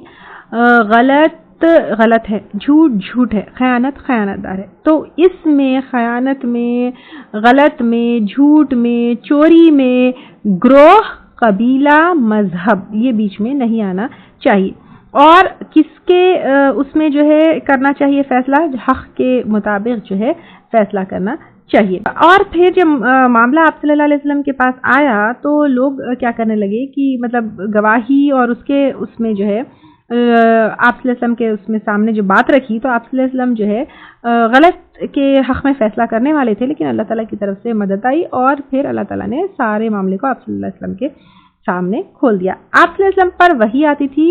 غلط ہے، جھوٹ ہے، خیانت دار ہے. تو اس میں خیانت میں، غلط میں، جھوٹ میں، چوری میں گروہ، قبیلہ، مذہب یہ بیچ میں نہیں آنا چاہیے. اور کس کے اس میں جو ہے کرنا چاہیے فیصلہ، حق کے مطابق جو ہے فیصلہ کرنا چاہیے. اور پھر جب معاملہ آپ صلی اللہ علیہ وسلم کے پاس آیا تو لوگ کیا کرنے لگے کہ مطلب گواہی اور اس میں جو ہے آپ صلی اللہ علیہ وسلم کے اس میں سامنے جو بات رکھی، تو آپ صلی اللہ علیہ وسلم جو ہے غلط کے حق میں فیصلہ کرنے والے تھے، لیکن اللہ تعالیٰ کی طرف سے مدد آئی اور پھر اللہ تعالیٰ نے سارے معاملے کو آپ صلی اللہ علیہ وسلم کے سامنے کھول دیا. آپ صلی اللہ علیہ وسلم پر وحی آتی تھی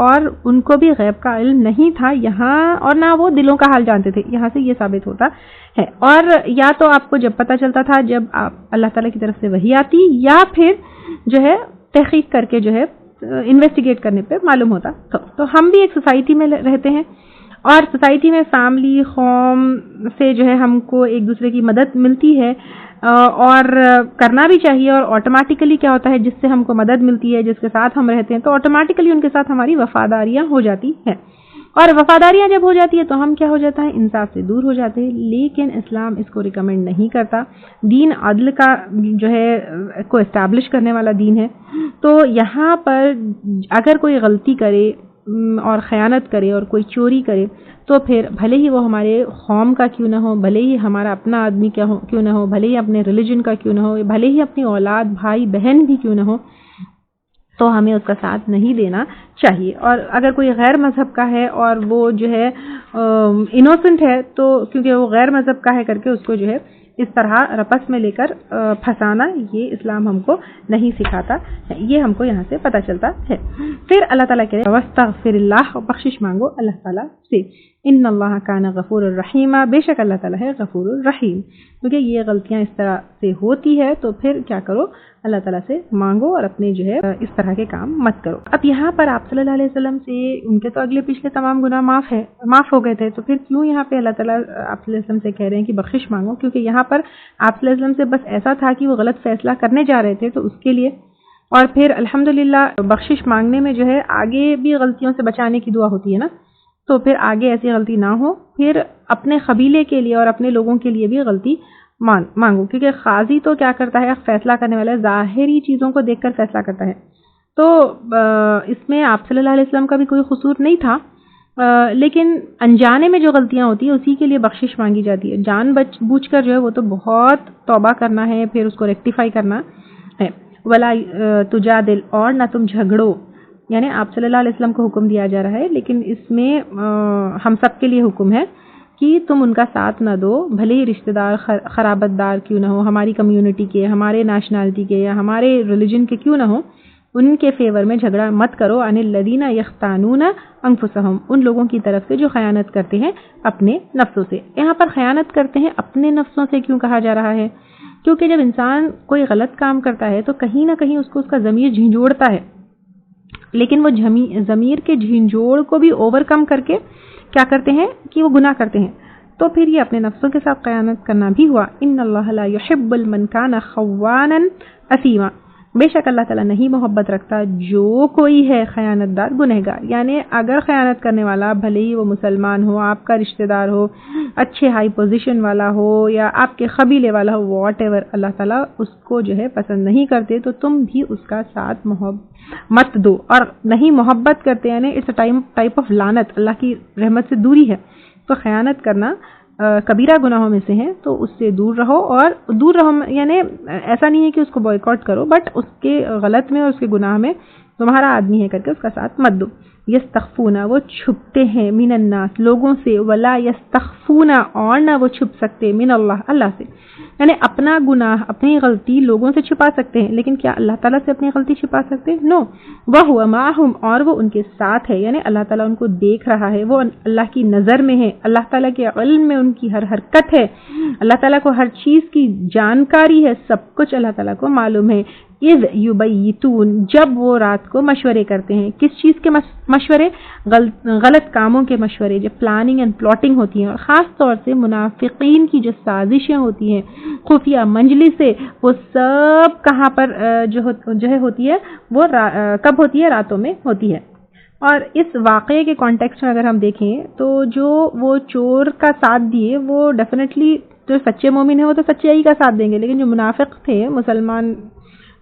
اور ان کو بھی غیب کا علم نہیں تھا یہاں، اور نہ وہ دلوں کا حال جانتے تھے. یہاں سے یہ ثابت ہوتا ہے. اور یا تو آپ کو جب پتہ چلتا تھا جب آپ اللہ تعالیٰ کی طرف سے وحی آتی، یا پھر جو ہے تحقیق کر کے جو ہے انویسٹیگیٹ کرنے پہ معلوم ہوتا. تو ہم بھی ایک سوسائٹی میں رہتے ہیں اور سوسائٹی میں فیملی قوم سے جو ہے ہم کو ایک دوسرے کی مدد ملتی ہے اور کرنا بھی چاہیے. اور آٹومیٹیکلی کیا ہوتا ہے, جس سے ہم کو مدد ملتی ہے, جس کے ساتھ ہم رہتے ہیں, تو آٹومیٹیکلی ان کے ساتھ ہماری وفاداریاں ہو جاتی ہیں. اور وفاداریاں جب ہو جاتی ہے تو ہم کیا ہو جاتا ہے, انصاف سے دور ہو جاتے ہیں. لیکن اسلام اس کو ریکمینڈ نہیں کرتا. دین عدل کا جو ہے کو اسٹیبلش کرنے والا دین ہے. تو یہاں پر اگر کوئی غلطی کرے اور خیانت کرے اور کوئی چوری کرے, تو پھر بھلے ہی وہ ہمارے قوم کا کیوں نہ ہو, بھلے ہی ہمارا اپنا آدمی کیوں نہ ہو, بھلے ہی اپنے ریلیجن کا کیوں نہ ہو, بھلے ہی اپنی اولاد بھائی بہن بھی کیوں نہ ہو, تو ہمیں اس کا ساتھ نہیں دینا چاہیے. اور اگر کوئی غیر مذہب کا ہے اور وہ جو ہے انوسنٹ ہے, تو کیونکہ وہ غیر مذہب کا ہے کر کے اس کو جو ہے اس طرح رپس میں لے کر پھنسانا, یہ اسلام ہم کو نہیں سکھاتا. یہ ہم کو یہاں سے پتہ چلتا ہے. پھر اللہ تعالیٰ کہے واستغفر اللہ, بخشش مانگو اللہ تعالیٰ سے. ان اللہ کان غفور الرحیم, بے شک اللہ تعالیٰ ہے غفور الرحیم. کیونکہ یہ غلطیاں اس طرح سے ہوتی ہے تو پھر کیا کرو, اللہ تعالیٰ سے مانگو اور اپنے جو ہے اس طرح کے کام مت کرو. اب یہاں پر آپ صلی اللہ علیہ وسلم سے ان کے تو اگلے پچھلے تمام گناہ معاف ہو گئے تھے, تو پھر کیوں یہاں پہ اللہ تعالیٰ آپ صلی اللہ علیہ وسلم سے کہہ رہے ہیں کہ بخشش مانگو؟ کیونکہ یہاں پر آپ صلی اللہ علیہ وسلم سے بس ایسا تھا کہ وہ غلط فیصلہ کرنے جا رہے تھے, تو اس کے لیے. اور پھر الحمدللہ بخشش مانگنے میں جو ہے آگے بھی غلطیوں سے بچانے کی دعا ہوتی ہے نا, تو پھر آگے ایسی غلطی نہ ہو. پھر اپنے قبیلے کے لیے اور اپنے لوگوں کے لیے بھی غلطی مانگو, کیونکہ قاضی تو کیا کرتا ہے, فیصلہ کرنے والا ظاہری چیزوں کو دیکھ کر فیصلہ کرتا ہے. تو اس میں آپ صلی اللہ علیہ وسلم کا بھی کوئی قصور نہیں تھا, لیکن انجانے میں جو غلطیاں ہوتی ہیں اسی کے لیے بخشش مانگی جاتی ہے. جان بوجھ کر جو ہے وہ تو بہت توبہ کرنا ہے, پھر اس کو ریکٹیفائی کرنا ہے. ولا تجادل, اور نہ تم جھگڑو. یعنی آپ صلی اللہ علیہ وسلم کو حکم دیا جا رہا ہے, لیکن اس میں ہم سب کے لیے حکم ہے کہ تم ان کا ساتھ نہ دو, بھلے ہی رشتہ دار خرابت دار کیوں نہ ہو, ہماری کمیونٹی کے, ہمارے نیشنلٹی کے یا ہمارے ریلیجن کے کیوں نہ ہو, ان کے فیور میں جھگڑا مت کرو. ان الذین یختانون انفسہم, ان لوگوں کی طرف سے جو خیانت کرتے ہیں اپنے نفسوں سے. یہاں پر خیانت کرتے ہیں اپنے نفسوں سے کیوں کہا جا رہا ہے؟ کیونکہ جب انسان کوئی غلط کام کرتا ہے تو کہیں نہ کہیں اس کو اس کا ضمیر جھنجھوڑتا ہے, لیکن وہ ضمیر کے جھنجھوڑ کو بھی اوور کم کر کے کیا کرتے ہیں کہ وہ گناہ کرتے ہیں. تو پھر یہ اپنے نفسوں کے ساتھ خیانت کرنا بھی ہوا. ان اللہ لا یحب من کان خوانا اثیما, بے شک اللہ تعالیٰ نہیں محبت رکھتا جو کوئی ہے خیانت دار گنہگار. یعنی اگر خیانت کرنے والا بھلے ہی وہ مسلمان ہو, آپ کا رشتہ دار ہو, اچھے ہائی پوزیشن والا ہو یا آپ کے قبیلے والا ہو, واٹ ایور, اللہ تعالیٰ اس کو جو ہے پسند نہیں کرتے, تو تم بھی اس کا ساتھ مت دو. اور نہیں محبت کرتے یعنی اٹس اے ٹائپ آف لعنت, اللہ کی رحمت سے دوری ہے. تو خیانت کرنا کبیرہ گناہوں میں سے ہیں, تو اس سے دور رہو. اور دور رہو یعنی ایسا نہیں ہے کہ اس کو بائیکاٹ کرو, بٹ اس کے غلط میں اور اس کے گناہ میں تمہارا آدمی ہے کر کے اس کا ساتھ مت دو. یستخفون, وہ چھپتے ہیں, من الناس, لوگوں سے, ولا یستخفون, اور نہ وہ چھپ سکتے, من اللہ, اللہ سے. یعنی اپنا گناہ اپنی غلطی لوگوں سے چھپا سکتے ہیں, لیکن کیا اللہ تعالیٰ سے اپنی غلطی چھپا سکتے ہیں؟ نو. وَهُوَ مَعَهُمْ, اور وہ ان کے ساتھ ہے, یعنی اللہ تعالیٰ ان کو دیکھ رہا ہے, وہ اللہ کی نظر میں ہے, اللہ تعالیٰ کے علم میں ان کی ہر حرکت ہے, اللہ تعالیٰ کو ہر چیز کی جانکاری ہے, سب کچھ اللہ تعالیٰ کو معلوم ہے. اذ یبیتون, جب وہ رات کو مشورے کرتے ہیں. کس چیز کے مشورے؟ غلط کاموں کے مشورے, جو پلاننگ اینڈ پلاٹنگ ہوتی ہیں, اور خاص طور سے منافقین کی جو سازشیں ہوتی ہیں خفیہ مجلس سے, وہ سب کہاں پر جو ہے ہوتی ہے, وہ کب ہوتی ہے؟ راتوں میں ہوتی ہے. اور اس واقعے کے کانٹیکسٹ میں اگر ہم دیکھیں تو جو وہ چور کا ساتھ دیے, وہ ڈیفینیٹلی جو سچے مومن ہیں وہ تو سچائی کا ساتھ دیں گے, لیکن جو منافق تھے, مسلمان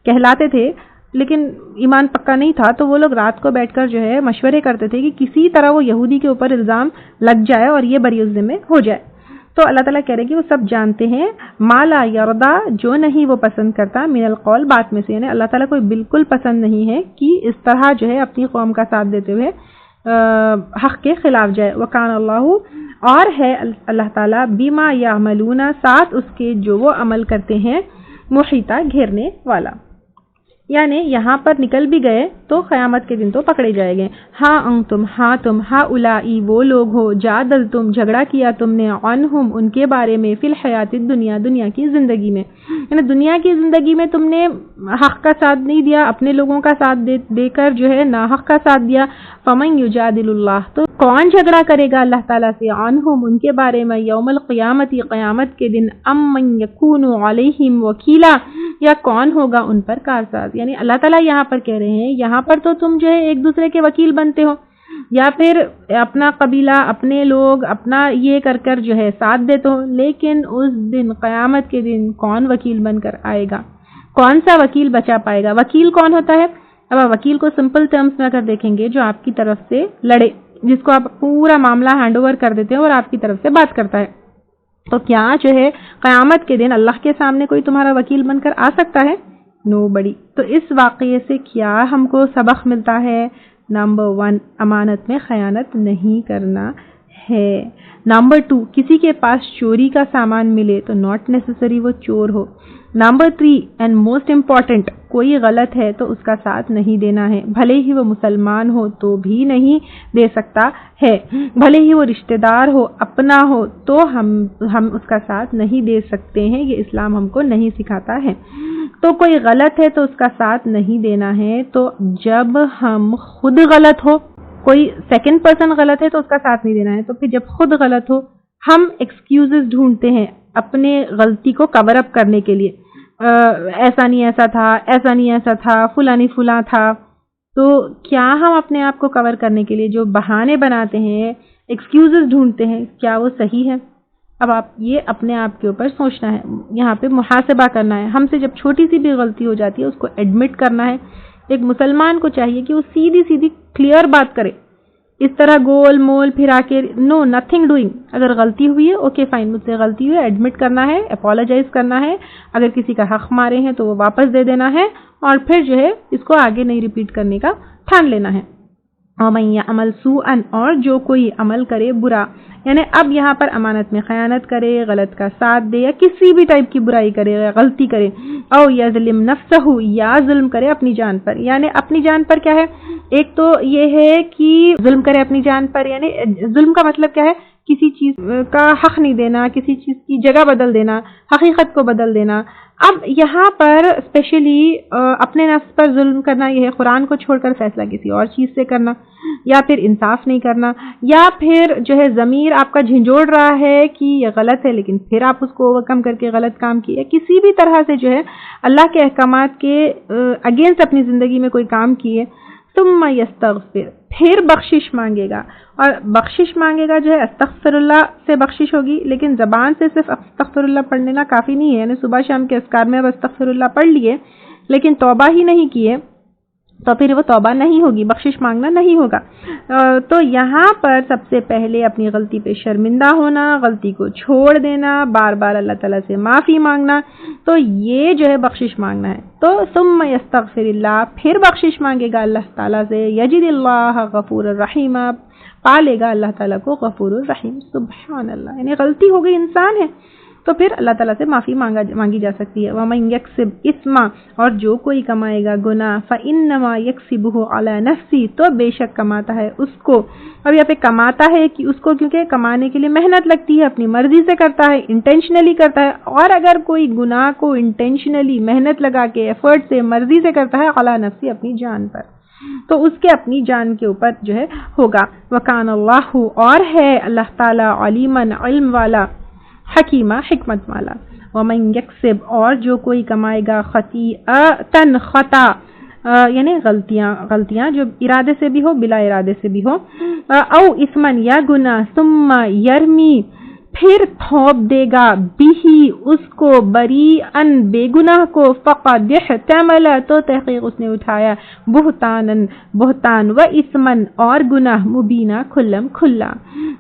کہلاتے تھے لیکن ایمان پکا نہیں تھا, تو وہ لوگ رات کو بیٹھ کر جو ہے مشورے کرتے تھے کہ کسی طرح وہ یہودی کے اوپر الزام لگ جائے اور یہ بری ذمہ ہو جائے. تو اللہ تعالیٰ کہہ رہے کہ وہ سب جانتے ہیں, ما لا یرضا, جو نہیں وہ پسند کرتا, من القول, بات میں سے. یعنی اللہ تعالیٰ کو بالکل پسند نہیں ہے کہ اس طرح جو ہے اپنی قوم کا ساتھ دیتے ہوئے حق کے خلاف جائے. وکان اللہ, اور ہے اللہ تعالیٰ, بما یعملون, ساتھ اس کے جو وہ عمل کرتے ہیں, محیطہ, گھیرنے والا. یعنی یہاں پر نکل بھی گئے تو قیامت کے دن تو پکڑے جائیں گے. ہاں انتم، ہاں تم، ہاں اولائی وہ لوگ ہو، جادلتم جھگڑا کیا تم نے، عنہم ان کے بارے میں، فی الحیات الدنیا دنیا کی زندگی میں، یعنی دنیا کی زندگی میں تم نے حق کا ساتھ نہیں دیا، اپنے لوگوں کا ساتھ دے کر جو ہے ناحق کا ساتھ دیا. فمن یجادل اللہ، تو کون جھگڑا کرے گا اللہ تعالیٰ سے، عنہم ان کے بارے میں، یوم القیامت قیامت کے دن، ام من یکون علیہم وکیلا، یا کون ہوگا ان پر کارساز. یعنی اللہ تعالیٰ یہاں پر کہہ رہے ہیں یہاں پر تو تم جو ہے ایک دوسرے کے وکیل بنتے ہو، یا پھر اپنا قبیلہ، اپنے لوگ، اپنا یہ کر کر جو ہے ساتھ دیتے ہو، لیکن اس دن قیامت کے دن کون وکیل بن کر آئے گا، کون سا وکیل بچا پائے گا. وکیل کون ہوتا ہے؟ اب آپ وکیل کو سمپل ٹرمز میں اگر دیکھیں گے، جو آپ کی طرف سے لڑے، جس کو آپ پورا معاملہ ہینڈ اوور کر دیتے ہیں اور آپ کی طرف سے بات کرتا ہے. تو کیا جو ہے قیامت کے دن اللہ کے سامنے کوئی تمہارا وکیل بن کر آ سکتا ہے؟ نو بڑی. تو اس واقعے سے کیا ہم کو سبق ملتا ہے؟ نمبر 1، امانت میں خیانت نہیں کرنا ہے. نمبر 2، کسی کے پاس چوری کا سامان ملے تو ناٹ نیسیسری وہ چور ہو. نمبر 3 اینڈ موسٹ امپورٹنٹ، کوئی غلط ہے تو اس کا ساتھ نہیں دینا ہے، بھلے ہی وہ مسلمان ہو تو بھی نہیں دے سکتا ہے، بھلے ہی وہ رشتہ دار ہو، اپنا ہو تو ہم اس کا ساتھ نہیں دے سکتے ہیں. یہ اسلام ہم کو نہیں سکھاتا ہے. تو کوئی غلط ہے تو اس کا ساتھ نہیں دینا ہے. تو جب ہم خود غلط ہو، کوئی سیکنڈ پرسن غلط ہے تو اس کا ساتھ نہیں دینا ہے، تو پھر جب خود غلط ہو ہم ایکسکیوزز ڈھونڈتے ہیں اپنے غلطی کو کور اپ کرنے کے لیے، ایسا نہیں ایسا تھا، ایسا نہیں ایسا تھا، فلاں نہیں فلاں تھا. تو کیا ہم اپنے آپ کو کور کرنے کے لیے جو بہانے بناتے ہیں، ایکسکیوزز ڈھونڈتے ہیں، کیا وہ صحیح ہے؟ اب آپ یہ اپنے آپ کے اوپر سوچنا ہے، یہاں پہ محاسبہ کرنا ہے. ہم سے جب چھوٹی سی بھی غلطی ہو جاتی ہے اس کو ایڈمٹ کرنا ہے. ایک مسلمان کو چاہیے کہ وہ سیدھی سیدھی کلیئر بات کرے، اس طرح گول مول پھرا کے نو نتھنگ ڈوئنگ. اگر غلطی ہوئی ہے اوکے فائن، مجھ سے غلطی ہوئی ہے، ایڈمٹ کرنا ہے، اپولوجائز کرنا ہے. اگر کسی کا حق مارے ہیں تو وہ واپس دے دینا ہے، اور پھر جو ہے اس کو آگے نہیں ریپیٹ کرنے کا ٹھان لینا ہے. وَمَن يَعْمَلْ سُوءًا، اور جو کوئی عمل کرے برا، یعنی اب یہاں پر امانت میں خیانت کرے، غلط کا ساتھ دے، یا کسی بھی ٹائپ کی برائی کرے، غلطی کرے، او یظلم نفسہ، یا ظلم کرے اپنی جان پر. یعنی اپنی جان پر کیا ہے؟ ایک تو یہ ہے کہ ظلم کرے اپنی جان پر، یعنی ظلم کا مطلب کیا ہے؟ کسی چیز کا حق نہیں دینا، کسی چیز کی جگہ بدل دینا، حقیقت کو بدل دینا. اب یہاں پر اسپیشلی اپنے نفس پر ظلم کرنا یہ ہے قرآن کو چھوڑ کر فیصلہ کسی اور چیز سے کرنا، یا پھر انصاف نہیں کرنا، یا پھر جو ہے ضمیر آپ کا جھنجھوڑ رہا ہے کہ یہ غلط ہے لیکن پھر آپ اس کو اوورکم کر کے غلط کام کیے. کسی بھی طرح سے جو ہے اللہ کے احکامات کے اگینسٹ اپنی زندگی میں کوئی کام کیے، ثم یستغفر، پھر بخشش مانگے گا. اور بخشش مانگے گا جو ہے استغفر اللہ سے بخشش ہوگی، لیکن زبان سے صرف استغفر اللہ پڑھ لینا کافی نہیں ہے. یعنی صبح شام کے اذکار میں اب استغفر اللہ پڑھ لیے لیکن توبہ ہی نہیں کیے تو پھر وہ توبہ نہیں ہوگی، بخشش مانگنا نہیں ہوگا. تو یہاں پر سب سے پہلے اپنی غلطی پہ شرمندہ ہونا، غلطی کو چھوڑ دینا، بار بار اللہ تعالیٰ سے معافی مانگنا، تو یہ جو ہے بخشش مانگنا ہے. تو ثم یستغفر اللہ، پھر بخشش مانگے گا اللہ تعالیٰ سے، یجد اللہ غفور الرحیم، پالے گا اللہ تعالیٰ کو غفور الرحیم. سبحان اللہ، یعنی غلطی ہو گئی انسان ہے تو پھر اللہ تعالیٰ سے معافی مانگی جا سکتی ہے. وَمَن يَكْسِبْ اِثْمًا، اور جو کوئی کمائے گا گناہ، فَإِنَّمَا يَكْسِبُهُ عَلَى نَفْسِهِ، تو بے شک کماتا ہے اس کو. اب یہاں پہ کماتا ہے کہ اس کو، کیونکہ کمانے کے لیے محنت لگتی ہے، اپنی مرضی سے کرتا ہے، انٹینشنلی کرتا ہے. اور اگر کوئی گناہ کو انٹینشنلی محنت لگا کے ایفرٹ سے مرضی سے کرتا ہے، عَلَى نَفْسِهِ، اپنی جان پر، تو اس کے اپنی جان کے اوپر جو ہے ہوگا. وَكَانَ اللَّهُ، اور ہے اللہ تعالیٰ، عَلِيمًا، علم والا، حکیمہ، حکمت والا. وَمَن يَكْسِبْ، اور جو کوئی کمائے گا خطیئۃ، خطا، یعنی غلطیاں جو ارادے سے بھی ہو بلا ارادے سے بھی ہو، او اثمن، یا گناہ، ثم یرمی، پھر تھوپ دے گا، بھی اس کو، بریئن، بے گناہ کو، فقد احتمل، تو تحقیق اس نے اٹھایا، بہتان، و اثمن، اور گناہ، مبینہ، کھلم کھلا.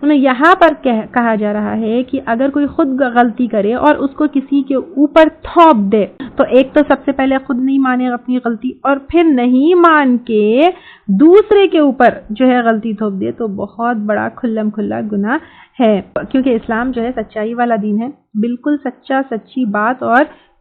یہاں پر کہا جا رہا ہے کہ اگر کوئی خود غلطی کرے اور اس کو کسی کے اوپر تھوپ دے، تو ایک تو سب سے پہلے خود نہیں مانے اپنی غلطی، اور پھر نہیں مان کے دوسرے کے اوپر جو ہے غلطی تھوپ دے، تو بہت بڑا کھلم کھلا گناہ ہے. کیونکہ اسلام جو ہے سچائی والا دین ہے، بالکل سچا، سچی بات اور